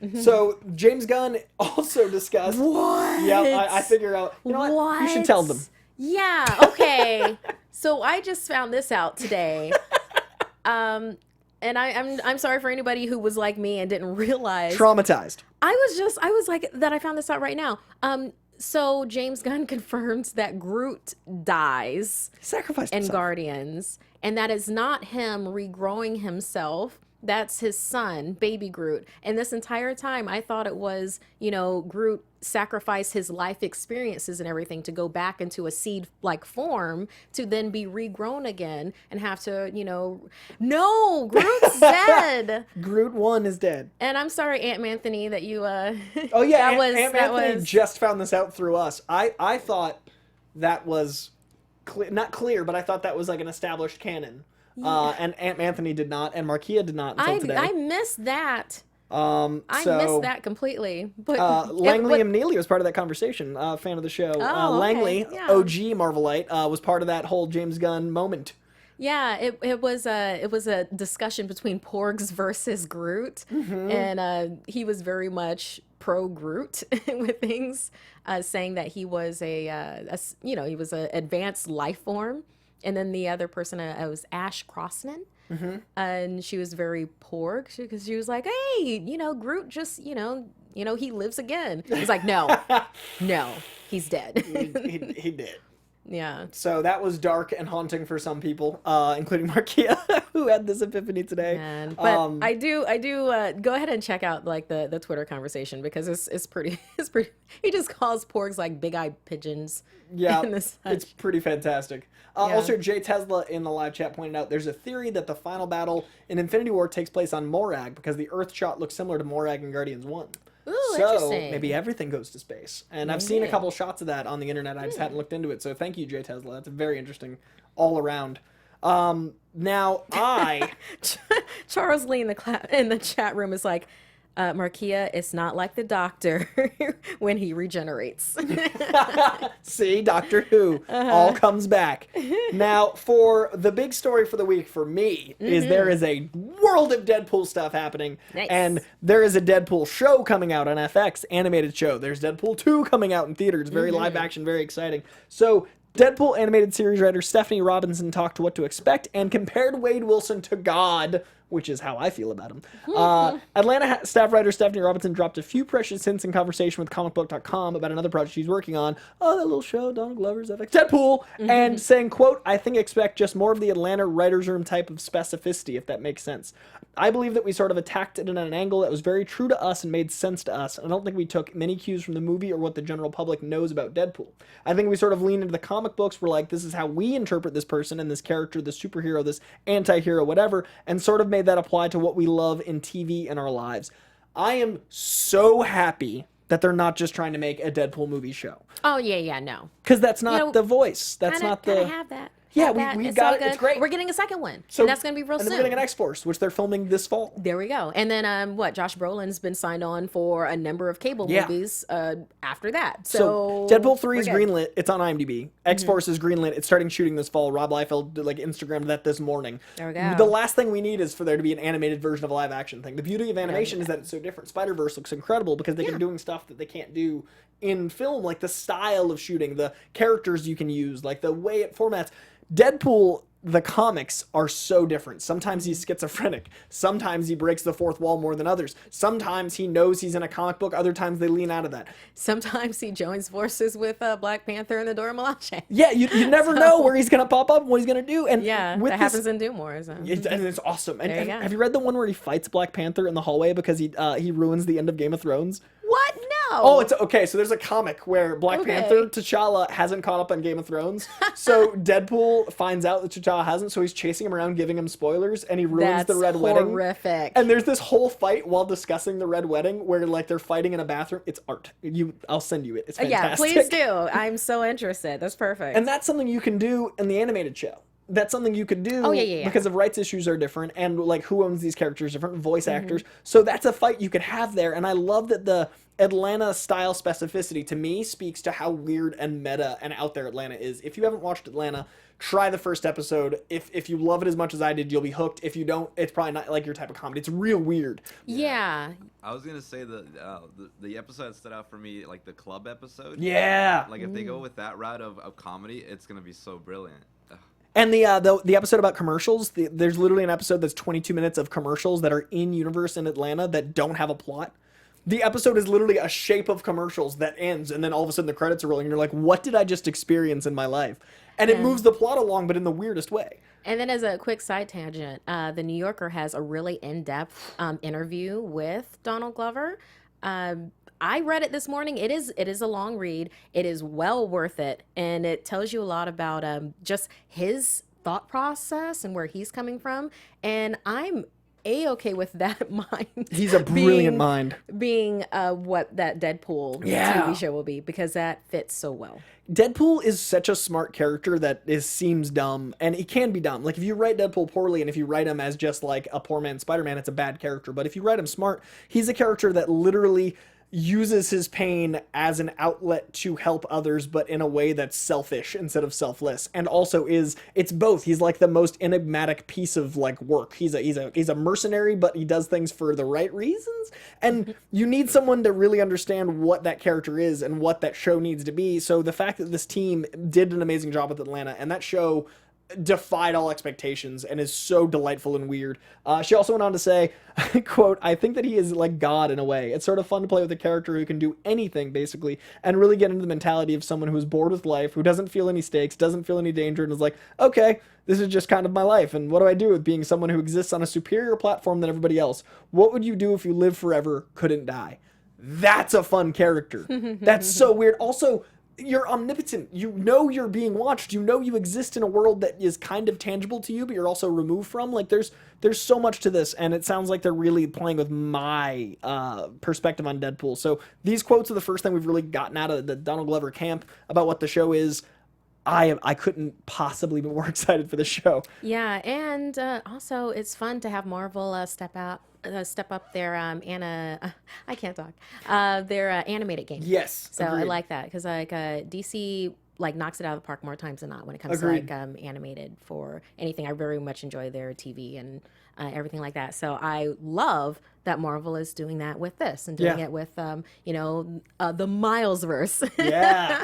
Speaker 1: in May. So James Gunn also discussed.
Speaker 3: What?
Speaker 1: Yeah, I figure out. You know what? You should tell them.
Speaker 3: Yeah. Okay. So I just found this out today. And I'm sorry for anybody who was like me and didn't realize.
Speaker 1: Traumatized.
Speaker 3: I was like that. I found this out right now. So James Gunn confirms that Groot dies
Speaker 1: Sacrificed
Speaker 3: in
Speaker 1: himself.
Speaker 3: Guardians, and that is not him regrowing himself. That's his son, baby Groot. And this entire time, I thought it was, you know, Groot sacrificed his life experiences and everything to go back into a seed-like form to then be regrown again and have to, you know, no, Groot's dead.
Speaker 1: Groot 1 is dead.
Speaker 3: And I'm sorry, Aunt Anthony, that you.
Speaker 1: Oh yeah,
Speaker 3: that
Speaker 1: Aunt Anthony
Speaker 3: was
Speaker 1: just found this out through us. I thought that was not clear, but I thought that was like an established canon. And Aunt Anthony did not, and Markia did not until today.
Speaker 3: I missed that. I
Speaker 1: So,
Speaker 3: missed that completely. But
Speaker 1: Langley and Neely was part of that conversation. Fan of the show.
Speaker 3: Oh, okay.
Speaker 1: Langley,
Speaker 3: Yeah.
Speaker 1: OG Marvelite, was part of that whole James Gunn moment.
Speaker 3: yeah, it was a discussion between Porgs versus Groot, and he was very much pro Groot with things, saying that he was he was an advanced life form. And then the other person was Ash Crossman, and she was very Porg because she was like, "Hey, you know, Groot just, you know, he lives again." He's like, "No, he's dead."
Speaker 1: He did.
Speaker 3: Yeah.
Speaker 1: So that was dark and haunting for some people, including Markia, who had this epiphany today.
Speaker 3: Man. But I do go ahead and check out like the Twitter conversation because it's pretty. He just calls Porgs like big-eyed pigeons.
Speaker 1: Yeah,
Speaker 3: and the
Speaker 1: it's
Speaker 3: such.
Speaker 1: pretty fantastic.
Speaker 3: Yeah.
Speaker 1: Also, Jay Tesla in the live chat pointed out there's a theory that the final battle in Infinity War takes place on Morag because the Earth shot looks similar to Morag in Guardians 1.
Speaker 3: Ooh,
Speaker 1: So
Speaker 3: interesting.
Speaker 1: maybe everything goes to space. And I've seen a couple shots of that on the internet. I just hadn't looked into it. So thank you, Jay Tesla. That's very interesting all around. Now,
Speaker 3: Charles Lee in the chat room is like, Markia, it's not like the Doctor when he regenerates.
Speaker 1: See, Doctor Who all comes back. Now, for the big story for the week for me is there is a world of Deadpool stuff happening.
Speaker 3: Nice.
Speaker 1: And there is a Deadpool show coming out on FX, animated show. There's Deadpool 2 coming out in theaters. Very live action, very exciting. So, Deadpool animated series writer Stephanie Robinson talked to what to expect and compared Wade Wilson to God which is how I feel about him. Atlanta staff writer Stephanie Robinson dropped a few precious hints in conversation with comicbook.com about another project she's working on. Oh, that little show, Donald Glover's FX Deadpool, and saying, quote, I think expect just more of the Atlanta writer's room type of specificity, if that makes sense. I believe that we sort of attacked it at an angle that was very true to us and made sense to us. I don't think we took many cues from the movie or what the general public knows about Deadpool. I think we sort of leaned into the comic books. We're like, this is how we interpret this person and this character, this superhero, this anti-hero, whatever, and sort of made that apply to what we love in TV in our lives. I am so happy that they're not just trying to make a Deadpool movie show.
Speaker 3: Oh, yeah, no.
Speaker 1: Because that's not the voice. That's not the...
Speaker 3: Kinda have that.
Speaker 1: Yeah,
Speaker 3: Have
Speaker 1: we
Speaker 3: that.
Speaker 1: got
Speaker 3: all
Speaker 1: it.
Speaker 3: good.
Speaker 1: It's great.
Speaker 3: We're getting a second one.
Speaker 1: So,
Speaker 3: and that's going to be real soon.
Speaker 1: And they're getting an X-Force, which they're filming this fall.
Speaker 3: There we go. And then Josh Brolin's been signed on for a number of cable movies after that. So
Speaker 1: Deadpool 3 is greenlit. It's on IMDb. X-Force is greenlit. It's starting shooting this fall. Rob Liefeld Instagrammed that this morning.
Speaker 3: There we go.
Speaker 1: The last thing we need is for there to be an animated version of a live action thing. The beauty of animation is that it's so different. Spider-Verse looks incredible because they've been doing stuff that they can't do in film, like the style of shooting, the characters you can use, like the way it formats. Deadpool, the comics are so different. Sometimes he's schizophrenic. Sometimes he breaks the fourth wall more than others. Sometimes he knows he's in a comic book. Other times they lean out of that.
Speaker 3: Sometimes he joins forces with Black Panther and the Dora Milaje.
Speaker 1: Yeah, you never know where he's going to pop up and what he's going to do. And with
Speaker 3: that happens in Doom Wars.
Speaker 1: and it's awesome. And,
Speaker 3: There you go.
Speaker 1: have you read the one where he fights Black Panther in the hallway because he ruins the end of Game of Thrones?
Speaker 3: What? No.
Speaker 1: Oh, it's okay. So there's a comic where Black Panther, T'Challa, hasn't caught up on Game of Thrones. So Deadpool finds out that T'Challa hasn't, so he's chasing him around, giving him spoilers, and he ruins the Red Wedding.
Speaker 3: Horrific.
Speaker 1: And there's this whole fight while discussing the Red Wedding where like they're fighting in a bathroom. It's art. I'll send you it. It's fantastic.
Speaker 3: Yeah, please do. I'm so interested. That's perfect.
Speaker 1: And that's something you can do in the animated show. That's something you could do because of rights issues are different and like who owns these characters, different voice actors. So that's a fight you could have there. And I love that the Atlanta style specificity to me speaks to how weird and meta and out there Atlanta is. If you haven't watched Atlanta, try the first episode. If you love it as much as I did, you'll be hooked. If you don't, it's probably not like your type of comedy. It's real weird.
Speaker 3: Yeah.
Speaker 4: I was gonna say the episode that stood out for me, like the club episode.
Speaker 1: Yeah.
Speaker 4: Like if they go with that route of comedy, it's gonna be so brilliant.
Speaker 1: And the episode about commercials, there's literally an episode that's 22 minutes of commercials that are in universe in Atlanta that don't have a plot. The episode is literally a shape of commercials that ends, and then all of a sudden the credits are rolling, and you're like, what did I just experience in my life? And it moves the plot along, but in the weirdest way.
Speaker 3: And then as a quick side tangent, The New Yorker has a really in-depth interview with Donald Glover. I read it this morning. It is a long read. It is well worth it, and it tells you a lot about just his thought process and where he's coming from. And I'm A-okay with that mind.
Speaker 1: He's a brilliant mind.
Speaker 3: Being what that Deadpool TV show will be, because that fits so well.
Speaker 1: Deadpool is such a smart character that seems dumb, and he can be dumb. Like, if you write Deadpool poorly, and if you write him as just like a poor man Spider-Man, it's a bad character. But if you write him smart, he's a character that literally uses his pain as an outlet to help others, but in a way that's selfish instead of selfless. And also it's both. He's like the most enigmatic piece of like work. He's a mercenary, but he does things for the right reasons. And you need someone to really understand what that character is and what that show needs to be. So the fact that this team did an amazing job with Atlanta, and that show defied all expectations and is so delightful and weird. She also went on to say, quote, I think that he is like God in a way. It's sort of fun to play with a character who can do anything, basically, and really get into the mentality of someone who's bored with life, who doesn't feel any stakes, doesn't feel any danger, and is like, okay, this is just kind of my life, and what do I do with being someone who exists on a superior platform than everybody else? What would you do if you lived forever, couldn't die? That's a fun character. That's so weird. Also, you're omnipotent. You know you're being watched. You know you exist in a world that is kind of tangible to you, but you're also removed from. Like, there's so much to this, and it sounds like they're really playing with my perspective on Deadpool. So these quotes are the first thing we've really gotten out of the Donald Glover camp about what the show is. I couldn't possibly be more excited for the show.
Speaker 3: Yeah, and also it's fun to have Marvel step up their I can't talk. Their animated game.
Speaker 1: Yes,
Speaker 3: So
Speaker 1: agreed.
Speaker 3: I like that because like DC like knocks it out of the park more times than not when it comes
Speaker 1: Agreed.
Speaker 3: to like animated for anything. I very much enjoy their TV and everything like that. So I love that Marvel is doing that with this and doing it with the Milesverse.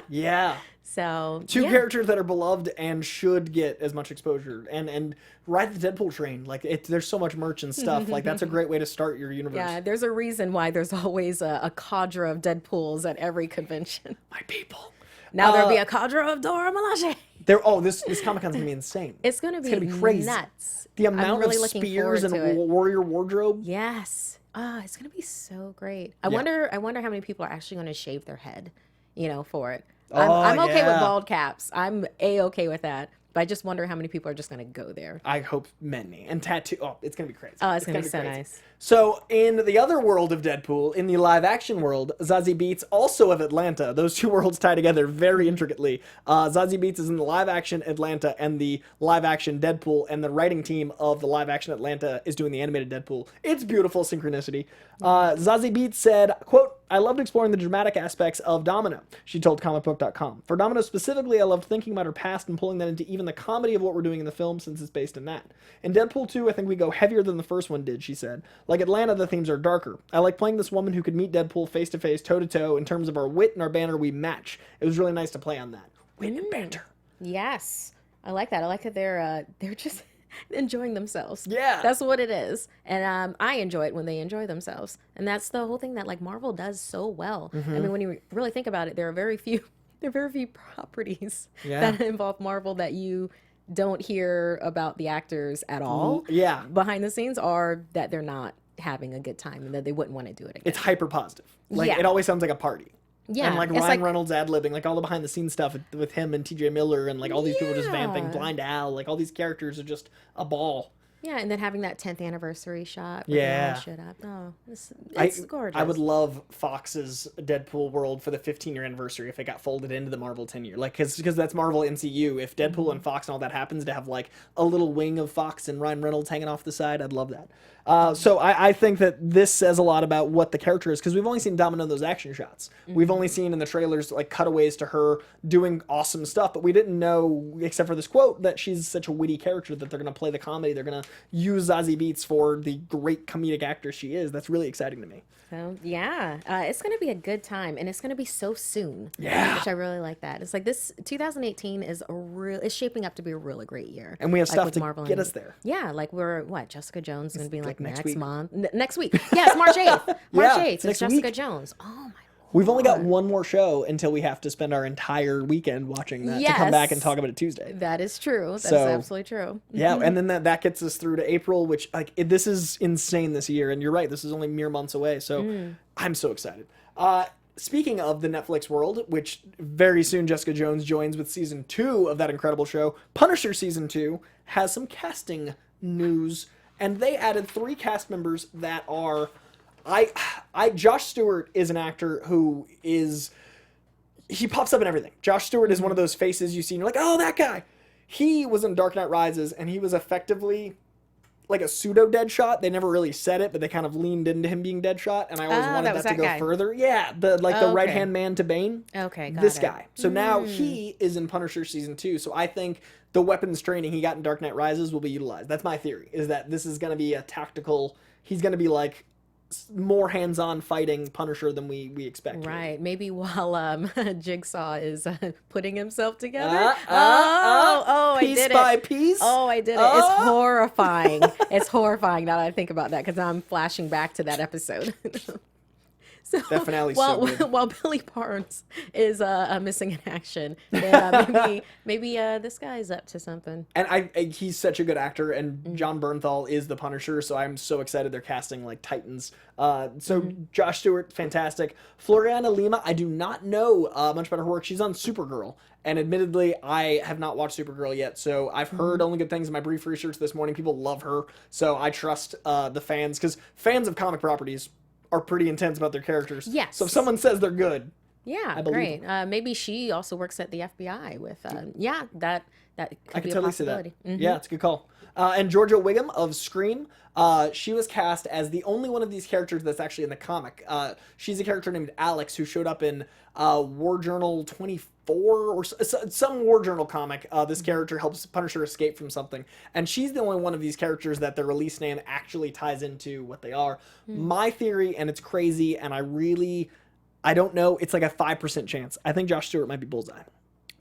Speaker 1: Yeah.
Speaker 3: So
Speaker 1: Two
Speaker 3: yeah.
Speaker 1: characters that are beloved and should get as much exposure, and ride the Deadpool train. Like there's so much merch and stuff. Like that's a great way to start your universe.
Speaker 3: Yeah, there's a reason why there's always a cadre of Deadpools at every convention.
Speaker 1: My people.
Speaker 3: Now there'll be a cadre of Dora Milaje.
Speaker 1: This Comic-Con's gonna be insane.
Speaker 3: It's gonna be
Speaker 1: crazy.
Speaker 3: Nuts.
Speaker 1: The
Speaker 3: I'm
Speaker 1: amount
Speaker 3: really
Speaker 1: of
Speaker 3: looking
Speaker 1: spears
Speaker 3: forward
Speaker 1: and
Speaker 3: to it.
Speaker 1: warrior wardrobe.
Speaker 3: Yes. It's gonna be so great. I
Speaker 1: Yeah.
Speaker 3: wonder how many people are actually gonna shave their head, for it.
Speaker 1: Oh,
Speaker 3: I'm okay with
Speaker 1: yeah.
Speaker 3: bald caps. I'm okay with that. But I just wonder how many people are just gonna go there.
Speaker 1: I hope many. And tattoo. Oh, it's gonna be crazy.
Speaker 3: Oh, it's gonna be so
Speaker 1: crazy.
Speaker 3: nice.
Speaker 1: So, in the other world of Deadpool, in the live-action world, Zazie Beetz, also of Atlanta. Those two worlds tie together very intricately. Zazie Beetz is in the live-action Atlanta and the live-action Deadpool, and the writing team of the live-action Atlanta is doing the animated Deadpool. It's beautiful synchronicity. Zazie Beetz said, quote, "I loved exploring the dramatic aspects of Domino," she told comicbook.com. "For Domino specifically, I loved thinking about her past and pulling that into even the comedy of what we're doing in the film, since it's based in that. In Deadpool 2, I think we go heavier than the first one did," she said. "Like Atlanta, the themes are darker. I like playing this woman who could meet Deadpool face to face, toe to toe. In terms of our wit and our banter, we match. It was really nice to play on that. Wit and banter."
Speaker 3: Yes, I like that. I like that they're just enjoying themselves.
Speaker 1: Yeah.
Speaker 3: That's what it is, and I enjoy it when they enjoy themselves, and that's the whole thing that like Marvel does so well. I mean, when you really think about it, there are very few properties that involve Marvel that you don't hear about the actors at all.
Speaker 1: Yeah.
Speaker 3: Behind the scenes, are that they're not having a good time and that they wouldn't want to do it again.
Speaker 1: It's hyper positive. Like,
Speaker 3: Yeah.
Speaker 1: it always sounds like a party.
Speaker 3: Yeah,
Speaker 1: And like
Speaker 3: it's
Speaker 1: Ryan
Speaker 3: like-
Speaker 1: Reynolds ad-libbing, like all the behind the scenes stuff with him and TJ Miller and like all these people just vamping,
Speaker 3: Yeah.
Speaker 1: Blind Al, like all these characters are just a ball.
Speaker 3: Yeah, and then having that 10th anniversary shot.
Speaker 1: Yeah.
Speaker 3: Shit up. Oh, it's gorgeous.
Speaker 1: I would love Fox's Deadpool world for the 15-year anniversary if it got folded into the Marvel 10-year. Like, because that's Marvel MCU. If Deadpool and Fox and all that happens to have like a little wing of Fox and Ryan Reynolds hanging off the side, I'd love that. So I think that this says a lot about what the character is, because we've only seen Domino in those action shots. We've only seen in the trailers like cutaways to her doing awesome stuff, but we didn't know, except for this quote, that she's such a witty character that they're going to play the comedy. They're going to use Zazie Beetz for the great comedic actor she is. That's really exciting to me.
Speaker 3: So yeah, it's gonna be a good time, and it's gonna be so soon.
Speaker 1: Yeah.
Speaker 3: which I really like that. It's like this 2018 is it's shaping up to be a really great year,
Speaker 1: And we have
Speaker 3: like
Speaker 1: stuff
Speaker 3: with
Speaker 1: to
Speaker 3: Marvel
Speaker 1: get
Speaker 3: and-
Speaker 1: us there.
Speaker 3: Yeah, like Jessica Jones is gonna be like
Speaker 1: next
Speaker 3: next
Speaker 1: week.
Speaker 3: month, next week. Yeah, it's March 8th. March
Speaker 1: Yeah,
Speaker 3: 8th.
Speaker 1: it's
Speaker 3: It's
Speaker 1: next
Speaker 3: Jessica
Speaker 1: week.
Speaker 3: Jones. Oh my.
Speaker 1: We've only got one more show until we have to spend our entire weekend watching that to come back and
Speaker 3: Yes.
Speaker 1: talk about it Tuesday.
Speaker 3: That is true. That's
Speaker 1: So-
Speaker 3: absolutely true.
Speaker 1: Yeah, and then that gets us through to April, which this is insane this year. And you're right, this is only mere months away. So I'm so excited. Speaking of the Netflix world, which very soon Jessica Jones joins with season 2 of that incredible show, Punisher season 2 has some casting news, and they added 3 cast members that are, Josh Stewart is an actor who he pops up in everything. Josh Stewart is one of those faces you see and you're like, oh, that guy. He was in Dark Knight Rises, and he was effectively like a pseudo Deadshot. They never really said it, but they kind of leaned into him being Deadshot, and I always wanted
Speaker 3: that was
Speaker 1: that to
Speaker 3: that
Speaker 1: go
Speaker 3: guy.
Speaker 1: further. Yeah, the
Speaker 3: Okay.
Speaker 1: right-hand man to Bane.
Speaker 3: Okay, got
Speaker 1: This
Speaker 3: it.
Speaker 1: guy. So now he is in Punisher season 2, so I think the weapons training he got in Dark Knight Rises will be utilized. That's my theory, is that this is going to be a tactical, he's going to be like more hands-on fighting Punisher than we expect.
Speaker 3: Right. Maybe while Jigsaw is putting himself together. I
Speaker 1: piece
Speaker 3: did it.
Speaker 1: by piece.
Speaker 3: Oh, I did it. It's horrifying. It's horrifying now that I think about that, because I'm flashing back to that episode. So
Speaker 1: That finale's so
Speaker 3: while,
Speaker 1: good.
Speaker 3: while Billy Barnes is missing in action, then, maybe this guy's up to something.
Speaker 1: And he's such a good actor, and John Bernthal is the Punisher, so I'm so excited they're casting like titans. Josh Stewart, fantastic. Floriana Lima, I do not know much about her work. She's on Supergirl, and admittedly, I have not watched Supergirl yet, so I've heard only good things in my brief research this morning. People love her, so I trust the fans, because fans of comic properties are pretty intense about their characters.
Speaker 3: Yes.
Speaker 1: So if someone says they're good,
Speaker 3: Yeah,
Speaker 1: believe
Speaker 3: great. Maybe she also works at the FBI with. That could
Speaker 1: I
Speaker 3: be
Speaker 1: could
Speaker 3: a
Speaker 1: totally see that.
Speaker 3: possibility.
Speaker 1: Yeah, it's a good call. And Georgia Wiggum of Scream, she was cast as the only one of these characters that's actually in the comic. She's a character named Alex who showed up in War Journal 24 or some War Journal comic. This character helps Punisher escape from something. And she's the only one of these characters that their release name actually ties into what they are. My theory, and it's crazy, and I don't know, it's like a 5% chance. I think Josh Stewart might be Bullseye.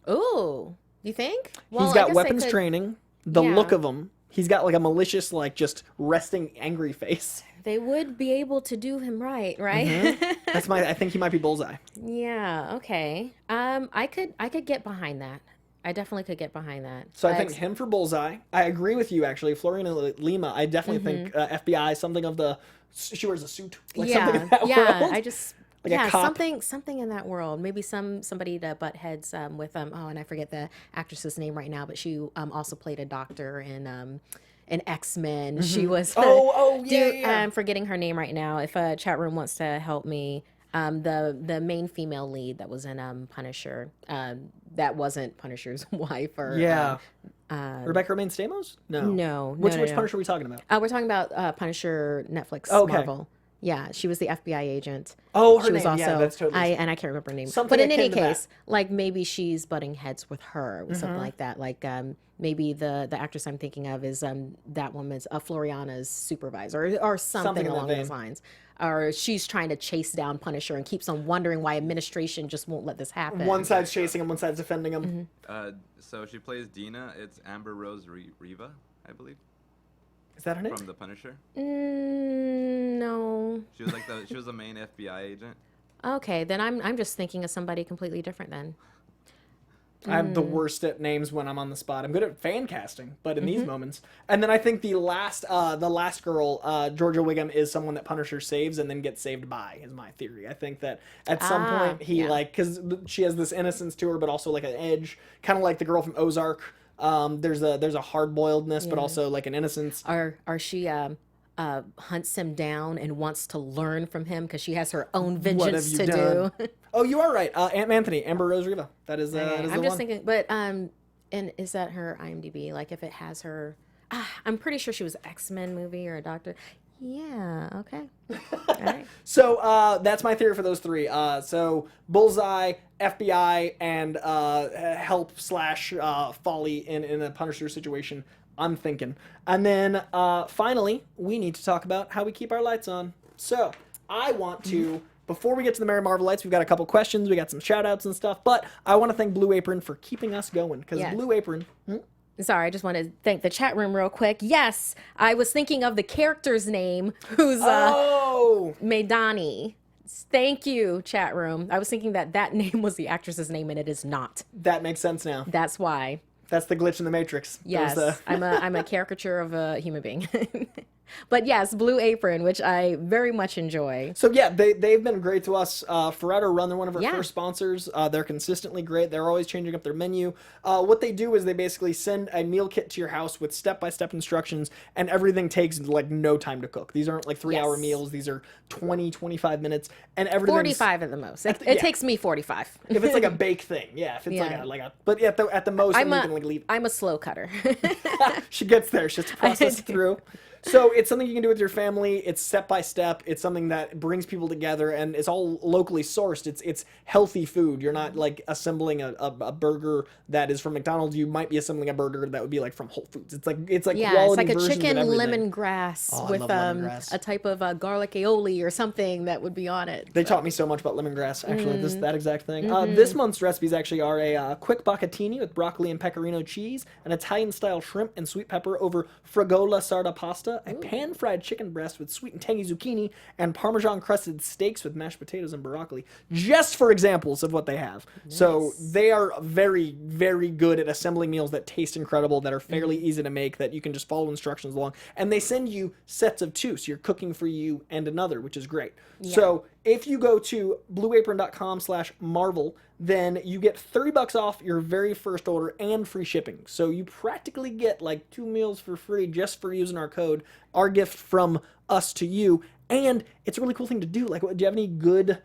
Speaker 3: Ooh, you think? Well,
Speaker 1: He's
Speaker 3: I
Speaker 1: got
Speaker 3: guess they
Speaker 1: weapons
Speaker 3: could-
Speaker 1: training. The
Speaker 3: Yeah.
Speaker 1: look of him. He's got like a malicious, like just resting, angry face.
Speaker 3: They would be able to do him right?
Speaker 1: I think he might be Bullseye.
Speaker 3: Yeah. Okay. I could get behind that. I definitely could get behind that.
Speaker 1: So I think him for Bullseye. I agree with you, actually. Floriana Lima, I definitely think FBI, something of the... She wears a suit. Like something in that world.
Speaker 3: I just...
Speaker 1: Like a cop.
Speaker 3: something in that world. Maybe somebody to butt heads with oh, and I forget the actress's name right now, but she also played a doctor in X-Men. She was
Speaker 1: yeah.
Speaker 3: I'm forgetting her name right now. If a chat room wants to help me, the main female lead that was in Punisher, that wasn't Punisher's wife or
Speaker 1: Rebecca Romaine Stamos?
Speaker 3: No.
Speaker 1: Which
Speaker 3: no.
Speaker 1: Punisher are we talking about?
Speaker 3: We're talking about Punisher Netflix
Speaker 1: Okay.
Speaker 3: Marvel. Yeah, she was the FBI agent.
Speaker 1: Oh, her
Speaker 3: she was
Speaker 1: name.
Speaker 3: also,
Speaker 1: Yeah, that's totally.
Speaker 3: and I can't remember her name.
Speaker 1: Something
Speaker 3: But in any
Speaker 1: akin to that.
Speaker 3: case, like maybe she's butting heads with her, or something like that. Like maybe the actress I'm thinking of is that woman's Floriana's supervisor, or something
Speaker 1: in that
Speaker 3: along
Speaker 1: vein.
Speaker 3: those lines. Or she's trying to chase down Punisher and keeps on wondering why administration just won't let this happen.
Speaker 1: One side's chasing him, one side's defending him.
Speaker 4: So she plays Dina. It's Amber Rose Riva, I believe,
Speaker 1: Is that her name?
Speaker 4: from The Punisher.
Speaker 3: No.
Speaker 4: She was she was the main FBI agent.
Speaker 3: Okay, then I'm just thinking of somebody completely different then.
Speaker 1: I'm the worst at names when I'm on the spot. I'm good at fan casting, but in these moments. And then I think the last girl, Georgia Wiggum, is someone that Punisher saves and then gets saved by, is my theory. I think that at some point he because she has this innocence to her, but also like an edge, kind of like the girl from Ozark. There's a hard boiledness, but also like an innocence.
Speaker 3: Or she hunts him down and wants to learn from him because she has her own vengeance to do.
Speaker 1: Oh, you are right. Aunt Anthony, Amber Rose Riva. That is that is
Speaker 3: I'm
Speaker 1: the
Speaker 3: just
Speaker 1: one.
Speaker 3: thinking, but and is that her IMDb? Like if it has her, I'm pretty sure she was X-Men movie or a Doctor. Yeah. Okay. All right.
Speaker 1: So that's my theory for those three. So Bullseye, FBI, and help / folly in a Punisher situation. I'm thinking. And then finally, we need to talk about how we keep our lights on. So I want to, before we get to the Merry Marvellites, we've got a couple questions, we got some shout outs and stuff, but I want to thank Blue Apron for keeping us going, because
Speaker 3: Yes.
Speaker 1: Blue Apron...
Speaker 3: Sorry, I just want to thank the chat room real quick. Yes, I was thinking of the character's name, who's Maidani. Thank you, chat room. I was thinking that name was the actress's name, and it is not.
Speaker 1: That makes sense now.
Speaker 3: That's why.
Speaker 1: That's the glitch in the Matrix.
Speaker 3: Yes,
Speaker 1: There's
Speaker 3: I'm a caricature of a human being. But yes, Blue Apron, which I very much enjoy.
Speaker 1: So yeah, they've been great to us. Forever Run, they're one of our
Speaker 3: Yeah.
Speaker 1: first sponsors. They're consistently great. They're always changing up their menu. What they do is they basically send a meal kit to your house with step-by-step instructions, and everything takes like no time to cook. These aren't like 3-hour
Speaker 3: Yes.
Speaker 1: meals. These are 20, 25 minutes, and everything.
Speaker 3: 45 at the most. It takes me 45.
Speaker 1: If it's like a bake thing, yeah. If it's
Speaker 3: Yeah.
Speaker 1: but at the most,
Speaker 3: I'm
Speaker 1: you can like leave.
Speaker 3: I'm a slow cutter.
Speaker 1: She gets there. She has to process through. So it's something you can do with your family. It's step by step. It's something that brings people together, and it's all locally sourced. It's healthy food. You're not like assembling a burger that is from McDonald's. You might be assembling a burger that would be like from Whole Foods. It's like
Speaker 3: Yeah,
Speaker 1: quality
Speaker 3: it's like a
Speaker 1: versions of
Speaker 3: chicken
Speaker 1: everything.
Speaker 3: lemongrass
Speaker 1: Oh, I
Speaker 3: with
Speaker 1: love lemongrass.
Speaker 3: a type of garlic aioli or something that would be on it.
Speaker 1: They taught me so much about lemongrass, actually, that exact thing.
Speaker 3: Mm-hmm.
Speaker 1: This month's recipes actually are a quick bucatini with broccoli and pecorino cheese, an Italian-style shrimp and sweet pepper over fragola sarda pasta, a pan-fried chicken breast with sweet and tangy zucchini, and Parmesan-crusted steaks with mashed potatoes and broccoli, just for examples of what they have. So they are very, very good at assembling meals that taste incredible, that are fairly easy to make, that you can just follow instructions along. And they send you sets of 2, so you're cooking for you and another, which is great. So if you go to blueapron.com/Marvel, then you get $30 off your very first order and free shipping. So you practically get like 2 meals for free just for using our code, our gift from us to you. And it's a really cool thing to do. Like, do you have any good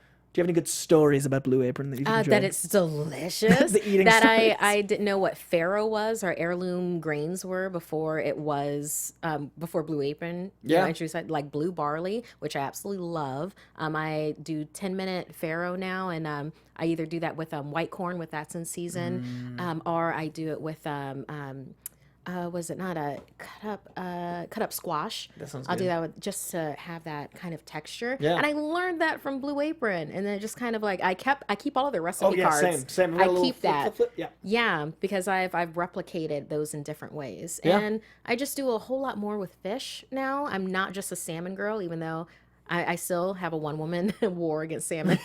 Speaker 1: stories about Blue Apron that you've enjoyed?
Speaker 3: That it's delicious.
Speaker 1: The eating
Speaker 3: that
Speaker 1: stories.
Speaker 3: I didn't know what farro was or heirloom grains were before it was before Blue Apron. Introduced like blue barley, which I absolutely love. I do 10-minute farro now, and I either do that with white corn with that's in season, or I do it with was it not a cut up squash?
Speaker 1: That sounds
Speaker 3: I'll do
Speaker 1: good.
Speaker 3: that with, just to have that kind of texture.
Speaker 1: Yeah.
Speaker 3: And I learned that from Blue Apron, and then just kind of like I keep all of their recipe
Speaker 1: Oh yeah,
Speaker 3: cards.
Speaker 1: same. We got a
Speaker 3: I
Speaker 1: little
Speaker 3: keep that.
Speaker 1: flip. Yeah.
Speaker 3: Yeah, because I've replicated those in different ways.
Speaker 1: Yeah.
Speaker 3: And I just do a whole lot more with fish now. I'm not just a salmon girl, even though I still have a one-woman war against salmon.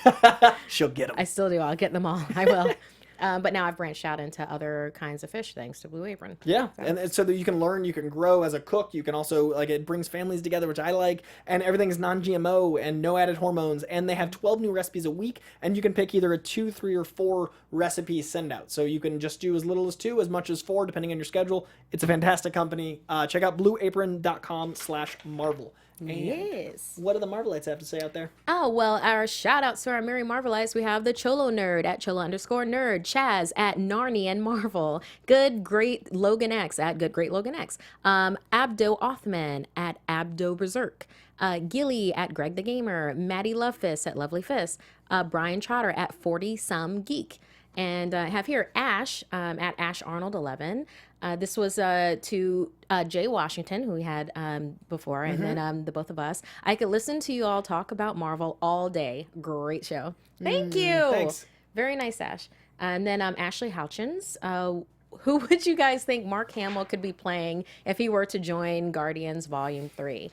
Speaker 1: She'll get them.
Speaker 3: I still do. I'll get them all. I will. But now I've branched out into other kinds of fish thanks to Blue Apron.
Speaker 1: Yeah, and so that you can learn, you can grow as a cook. You can also, like, it brings families together, which I like, and everything is non-GMO and no added hormones, and they have 12 new recipes a week, and you can pick either a 2, 3, or 4 recipe send out. So you can just do as little as 2, as much as 4, depending on your schedule. It's a fantastic company. Check out blueapron.com/Marvel. And
Speaker 3: Yes.
Speaker 1: what do the Marvelites have to say out there?
Speaker 3: Oh, well, our shout outs to our Merry Marvellites. We have the Cholo Nerd at Cholo_Nerd, Chaz at Narnie and Marvel, Good Great Logan X at Good Great Logan X, Abdo Othman at Abdo Berserk, Gilly at Greg the Gamer, Maddie Lovefist at Lovely Fist, Brian Trotter at 40 Some Geek. And I have here Ash at Ash Arnold 11. This was to Jay Washington, who we had before, and then the both of us. I could listen to you all talk about Marvel all day. Great show. Thank you.
Speaker 1: Thanks.
Speaker 3: Very nice, Ash. And then Ashley Houchins. Who would you guys think Mark Hamill could be playing if he were to join Guardians Volume 3?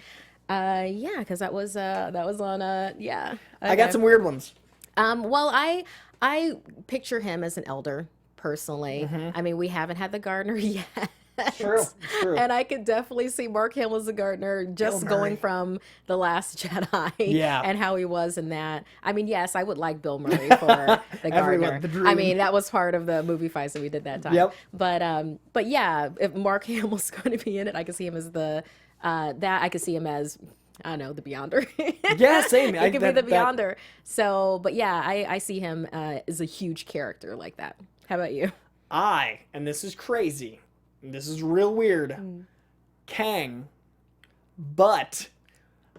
Speaker 3: Yeah, because that was on yeah.
Speaker 1: I got some weird ones.
Speaker 3: Well, I picture him as an elder personally. I mean, we haven't had the gardener yet.
Speaker 1: True.
Speaker 3: And I could definitely see Mark Hamill as the gardener just
Speaker 1: Bill Murray.
Speaker 3: going from The Last Jedi
Speaker 1: Yeah.
Speaker 3: and how he was in that. I mean, yes, I would like Bill Murray for the
Speaker 1: Everyone,
Speaker 3: gardener.
Speaker 1: the dream.
Speaker 3: I mean, that was part of the movie fights that we did that time.
Speaker 1: Yep.
Speaker 3: But yeah, if Mark Hamill's going to be in it, I could see him as the I could see him as I don't know, the Beyonder.
Speaker 1: Yeah, same.
Speaker 3: He could be the Beyonder. So, but yeah, I see him as a huge character like that. How about you?
Speaker 1: And this is crazy, and this is real weird, Kang, but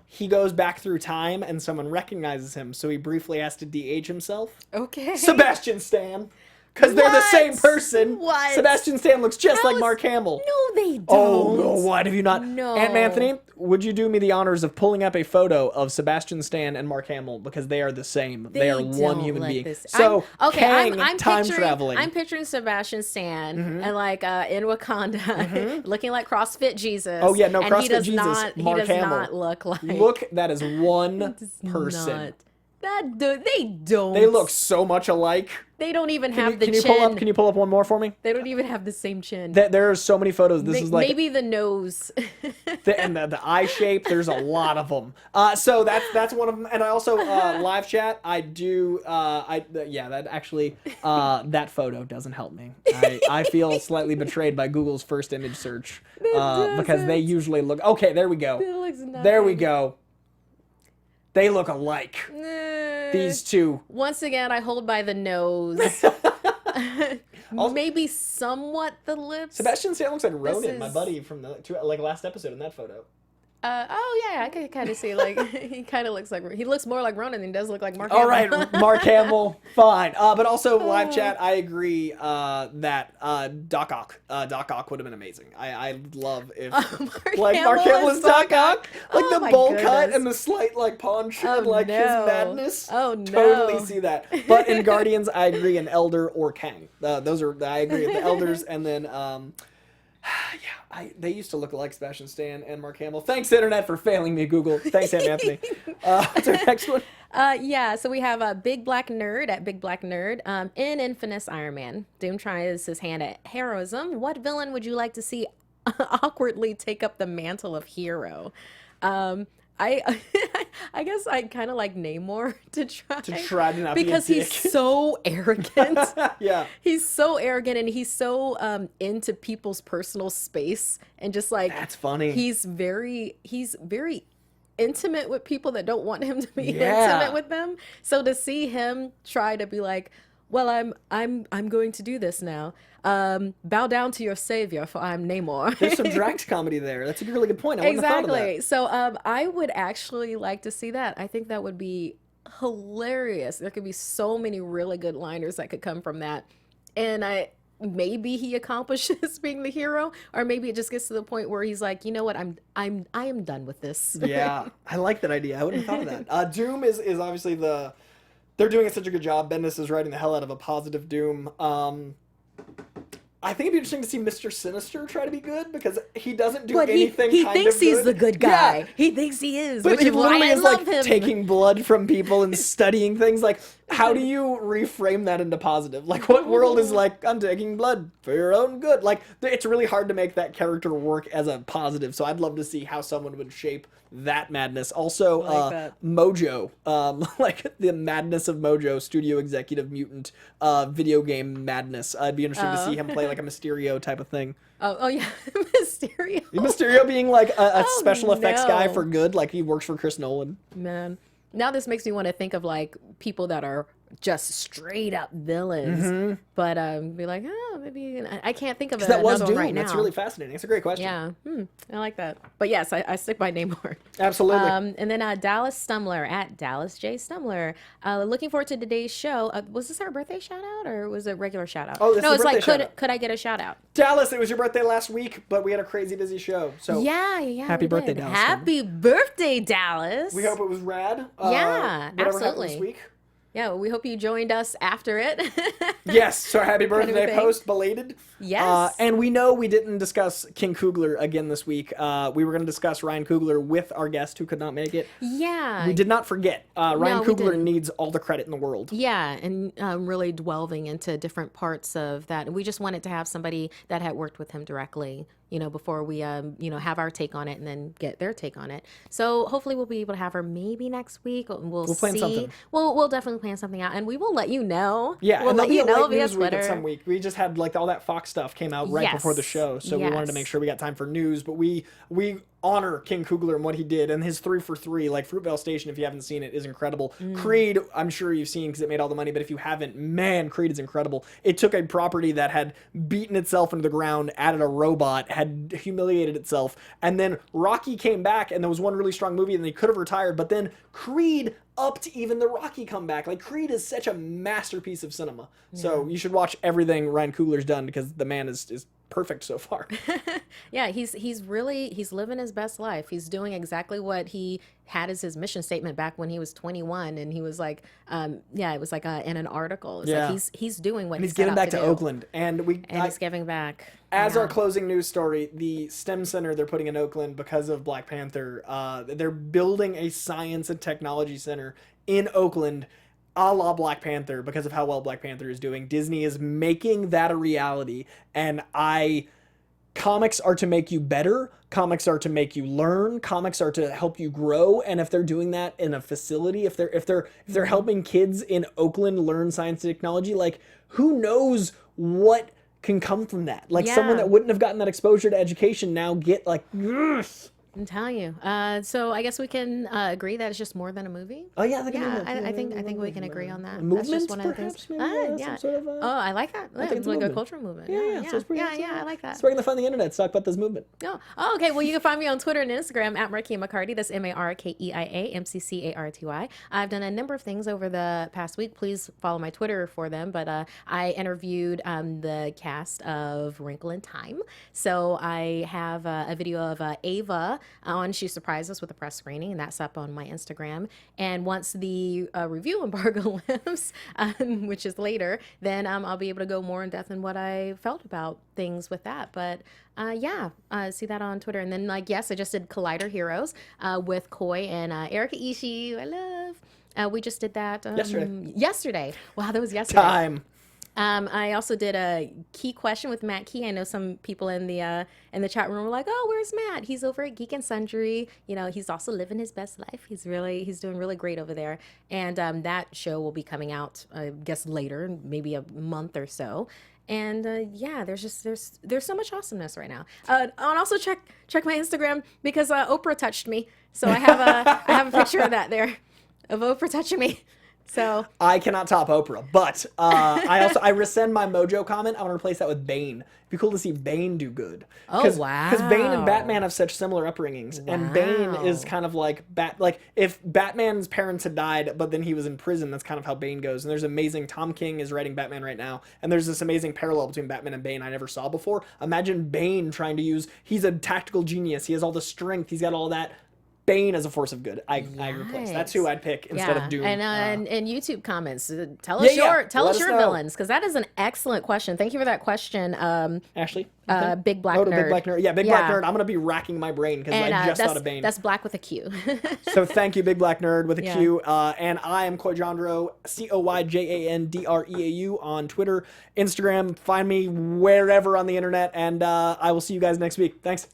Speaker 1: he goes back through time and someone recognizes him, so he briefly has to de-age himself.
Speaker 3: Okay.
Speaker 1: Sebastian Stan. Because they're the same person.
Speaker 3: What?
Speaker 1: Sebastian Stan looks just
Speaker 3: How
Speaker 1: like
Speaker 3: is-
Speaker 1: Mark Hamill.
Speaker 3: No, they don't.
Speaker 1: Oh, no, what have you not?
Speaker 3: No.
Speaker 1: Aunt Anthony, would you do me the honors of pulling up a photo of Sebastian Stan and Mark Hamill because they are the same. They are one
Speaker 3: don't
Speaker 1: human
Speaker 3: look
Speaker 1: being.
Speaker 3: this-
Speaker 1: So, Kang,
Speaker 3: I'm
Speaker 1: time
Speaker 3: picturing,
Speaker 1: traveling.
Speaker 3: I'm picturing Sebastian Stan and like in Wakanda, looking like CrossFit Jesus.
Speaker 1: Oh, yeah, no,
Speaker 3: and
Speaker 1: CrossFit
Speaker 3: he does
Speaker 1: Jesus,
Speaker 3: Not,
Speaker 1: Mark
Speaker 3: he does
Speaker 1: Hamill.
Speaker 3: not look like.
Speaker 1: Look, that is one person.
Speaker 3: Not. They don't.
Speaker 1: They look so much alike.
Speaker 3: They don't even
Speaker 1: Can
Speaker 3: have
Speaker 1: you,
Speaker 3: the
Speaker 1: can you
Speaker 3: chin.
Speaker 1: pull up? Can you pull up one more for me?
Speaker 3: They don't even have the same chin.
Speaker 1: There are so many photos. This is like
Speaker 3: maybe the nose.
Speaker 1: the eye shape. There's a lot of them. So that's one of them. And I also live chat. I do. That actually that photo doesn't help me. I feel slightly betrayed by Google's first image search because they usually look. Okay, there we go.
Speaker 3: It looks nothing.
Speaker 1: There we go. They look alike. These two.
Speaker 3: Once again, I hold by the nose. Maybe somewhat the lips.
Speaker 1: Sebastian Stan looks like Ronan, my
Speaker 3: is-
Speaker 1: buddy from the last episode in that photo.
Speaker 3: Oh yeah, I could kind of see like he kind of looks like he looks more like Ronan than he does look like Mark.
Speaker 1: All
Speaker 3: Hamill.
Speaker 1: right, Mark Hamill, fine. But also live chat, I agree that Doc Ock would have been amazing. I love if Mark Hamill is Doc Ock, like
Speaker 3: Oh
Speaker 1: the
Speaker 3: my
Speaker 1: bowl cut
Speaker 3: goodness.
Speaker 1: and the slight like paunch and
Speaker 3: Oh,
Speaker 1: like his
Speaker 3: no.
Speaker 1: madness.
Speaker 3: Oh, no.
Speaker 1: Totally see that. But in Guardians, I agree. An Elder or Kang, those are I agree. The Elders, and then they used to look like Sebastian Stan and Mark Hamill. Thanks, Internet, for failing me, Google. Thanks, Aunt Anthony. What's our next one?
Speaker 3: Yeah, so we have a Big Black Nerd at Big Black Nerd. In Infamous Iron Man, Doom tries his hand at heroism. What villain would you like to see awkwardly take up the mantle of hero? I guess I kind of like Namor to try
Speaker 1: To not be a
Speaker 3: because he's
Speaker 1: dick.
Speaker 3: so arrogant.
Speaker 1: Yeah.
Speaker 3: He's so arrogant and he's so into people's personal space and just like
Speaker 1: That's funny.
Speaker 3: He's very intimate with people that don't want him to be
Speaker 1: Yeah.
Speaker 3: intimate with them. So to see him try to be like, well, I'm going to do this now. Bow down to your savior, for I'm Namor.
Speaker 1: There's some Drax comedy there. That's a really good point. I wouldn't have thought of
Speaker 3: Exactly.
Speaker 1: that.
Speaker 3: So I would actually like to see that. I think that would be hilarious. There could be so many really good liners that could come from that. And maybe he accomplishes being the hero, or maybe it just gets to the point where he's like, you know what, I am done with this.
Speaker 1: Yeah, I like that idea. I wouldn't have thought of that. Doom is obviously they're doing such a good job. Bendis is writing the hell out of a positive Doom. I think it'd be interesting to see Mr. Sinister try to be good, because he doesn't do anything
Speaker 3: he
Speaker 1: kind
Speaker 3: thinks
Speaker 1: of
Speaker 3: he's
Speaker 1: good.
Speaker 3: the good guy.
Speaker 1: Yeah.
Speaker 3: He thinks he is,
Speaker 1: But
Speaker 3: which
Speaker 1: he
Speaker 3: is why
Speaker 1: literally
Speaker 3: I
Speaker 1: is
Speaker 3: love
Speaker 1: like
Speaker 3: him.
Speaker 1: taking blood from people and studying things. Like, how do you reframe that into positive? Like, what world is like, I'm taking blood for your own good? Like, it's really hard to make that character work as a positive. So I'd love to see how someone would shape that madness. Also,
Speaker 3: like that.
Speaker 1: Mojo, like the madness of Mojo, studio executive mutant, video game madness. I'd be interested to see him play like a Mysterio type of thing.
Speaker 3: Oh yeah, Mysterio.
Speaker 1: Mysterio being like a
Speaker 3: Oh,
Speaker 1: special effects guy
Speaker 3: no.
Speaker 1: for good, like he works for Chris Nolan.
Speaker 3: Man, now this makes me want to think of like people that are just straight up villains, but be like, oh, maybe I can't think of
Speaker 1: That was
Speaker 3: another
Speaker 1: Doom.
Speaker 3: one right now.
Speaker 1: That's really fascinating. It's a great question.
Speaker 3: Yeah, I like that. But yes, I stick by Namor.
Speaker 1: Absolutely.
Speaker 3: And then Dallas Stumler at Dallas J Stumler. Looking forward to today's show. Was this our birthday shout out, or was it a regular shout out?
Speaker 1: Oh, this
Speaker 3: no,
Speaker 1: is a
Speaker 3: it's like
Speaker 1: birthday shout-out.
Speaker 3: could I get a shout out?
Speaker 1: Dallas, it was your birthday last week, but we had a crazy busy show. So
Speaker 3: Yeah.
Speaker 1: Happy
Speaker 3: we
Speaker 1: birthday,
Speaker 3: did.
Speaker 1: Dallas
Speaker 3: Happy birthday, Dallas.
Speaker 1: we hope it was rad.
Speaker 3: Yeah,
Speaker 1: whatever happened
Speaker 3: absolutely.
Speaker 1: this week.
Speaker 3: Yeah, we hope you joined us after it.
Speaker 1: Yes, so happy
Speaker 3: Kind of
Speaker 1: birthday
Speaker 3: thing.
Speaker 1: post, belated.
Speaker 3: Yes.
Speaker 1: And we know we didn't discuss King Coogler again this week. We were going to discuss Ryan Coogler with our guest who could not make it.
Speaker 3: Yeah.
Speaker 1: We did not forget. Ryan
Speaker 3: we
Speaker 1: Coogler
Speaker 3: didn't.
Speaker 1: needs all the credit in the world.
Speaker 3: Yeah, and really delving into different parts of that. And we just wanted to have somebody that had worked with him directly, before we, have our take on it and then get their take on it. So hopefully we'll be able to have her maybe next week. We'll
Speaker 1: plan
Speaker 3: see.
Speaker 1: something.
Speaker 3: We'll definitely plan something out, and we will let you know.
Speaker 1: Yeah,
Speaker 3: we'll
Speaker 1: and
Speaker 3: let
Speaker 1: there'll
Speaker 3: you
Speaker 1: be a
Speaker 3: know
Speaker 1: late
Speaker 3: via
Speaker 1: news week
Speaker 3: Twitter.
Speaker 1: at some week. We just had like all that Fox stuff came out right before the
Speaker 3: Yes.
Speaker 1: show, so we wanted to make sure we got time for news. But we honor King Coogler and what he did, and his 3 for 3, like Fruitvale Station, if you haven't seen it, is incredible. Creed, I'm sure you've seen because it made all the money, but if you haven't, man, Creed is incredible. It took a property that had beaten itself into the ground, added a robot, had humiliated itself, and then Rocky came back, and there was one really strong movie, and they could have retired, but then Creed upped even the Rocky comeback. Like, Creed is such a masterpiece of cinema. So you should watch everything Ryan Coogler's done, because the man is perfect so far.
Speaker 3: Yeah, he's living his best life. He's doing exactly what he had as his mission statement back when he was 21, and he was like, it was like in an article. It's like he's doing what
Speaker 1: And he's
Speaker 3: set
Speaker 1: getting
Speaker 3: out
Speaker 1: back to
Speaker 3: do.
Speaker 1: Oakland, and
Speaker 3: he's giving back.
Speaker 1: As
Speaker 3: Yeah.
Speaker 1: our closing news story, the STEM Center they're putting in Oakland because of Black Panther, they're building a science and technology center in Oakland, a la Black Panther, because of how well Black Panther is doing. Disney is making that a reality, and comics are to make you better. Comics are to make you learn. Comics are to help you grow. And if they're doing that in a facility, if they're helping kids in Oakland learn science and technology, like, who knows what can come from that? Like, someone that wouldn't have gotten that exposure to education now get like, yes.
Speaker 3: I'm telling you. So I guess we can agree that it's just more than a movie.
Speaker 1: Oh yeah,
Speaker 3: I think we can agree on that.
Speaker 1: Movement,
Speaker 3: That's just one of the
Speaker 1: perhaps,
Speaker 3: things.
Speaker 1: maybe, some sort of,
Speaker 3: Oh, I like that.
Speaker 1: think
Speaker 3: It's
Speaker 1: it's a
Speaker 3: like a
Speaker 1: movement.
Speaker 3: cultural movement.
Speaker 1: Yeah. So it's pretty
Speaker 3: I like that.
Speaker 1: Spreading the fun on the internet. Talk about this movement.
Speaker 3: Oh, okay. Well, you can find me on Twitter and Instagram at Markeia McCarty. That's MARKEIA MCCARTY. I've done a number of things over the past week. Please follow my Twitter for them. But I interviewed the cast of Wrinkle in Time. So I have a video of Ava on. She surprised us with a press screening, and that's up on my Instagram. And once the review embargo lifts, which is later, then I'll be able to go more in depth in what I felt about things with that. But see that on Twitter. And then, I just did Collider Heroes with Koi and Erika Ishii, who I love. We just did that yesterday. Wow, that was yesterday.
Speaker 1: Time.
Speaker 3: I also did a key question with Matt Key. I know some people in the chat room were like, "Oh, where's Matt? He's over at Geek and Sundry. He's also living his best life. He's doing really great over there." And that show will be coming out, I guess, later, maybe a month or so. And there's so much awesomeness right now. And also check my Instagram, because Oprah touched me, so I have a picture of that there, of Oprah touching me. So
Speaker 1: I cannot top Oprah, but I rescind my Mojo comment. I want to replace that with Bane. It'd be cool to see Bane do good.
Speaker 3: Oh,
Speaker 1: Because Bane and
Speaker 3: wow.
Speaker 1: Batman have such similar upbringings, and Bane is kind of like if Batman's parents had died, but then he was in prison. That's kind of how Bane goes. And there's amazing. Tom King is writing Batman right now, and there's this amazing parallel between Batman and Bane I never saw before. Imagine Bane trying to use. He's a tactical genius. He has all the strength. He's got all that. Bane as a force of good. I replace. That's who I'd pick instead of Doom.
Speaker 3: And YouTube comments, tell us your villains, because that is an excellent question. Thank you for that question,
Speaker 1: Ashley.
Speaker 3: Big Black Nerd.
Speaker 1: Big Black Nerd. Yeah, Big Black Nerd. I'm gonna be racking my brain because I just thought of Bane.
Speaker 3: That's Black with a Q.
Speaker 1: So thank you, Big Black Nerd with a Q. And I am Coyjandreau, COYJANDREAU on Twitter, Instagram. Find me wherever on the internet, and I will see you guys next week. Thanks.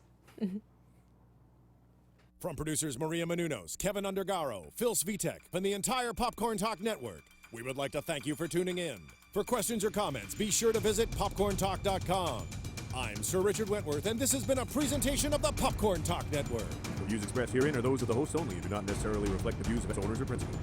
Speaker 2: From producers Maria Menounos, Kevin Undergaro, Phil Svitek, and the entire Popcorn Talk Network, we would like to thank you for tuning in. For questions or comments, be sure to visit popcorntalk.com. I'm Sir Richard Wentworth, and this has been a presentation of the Popcorn Talk Network.
Speaker 7: The views expressed herein are those of the hosts only and do not necessarily reflect the views of its owners or principals.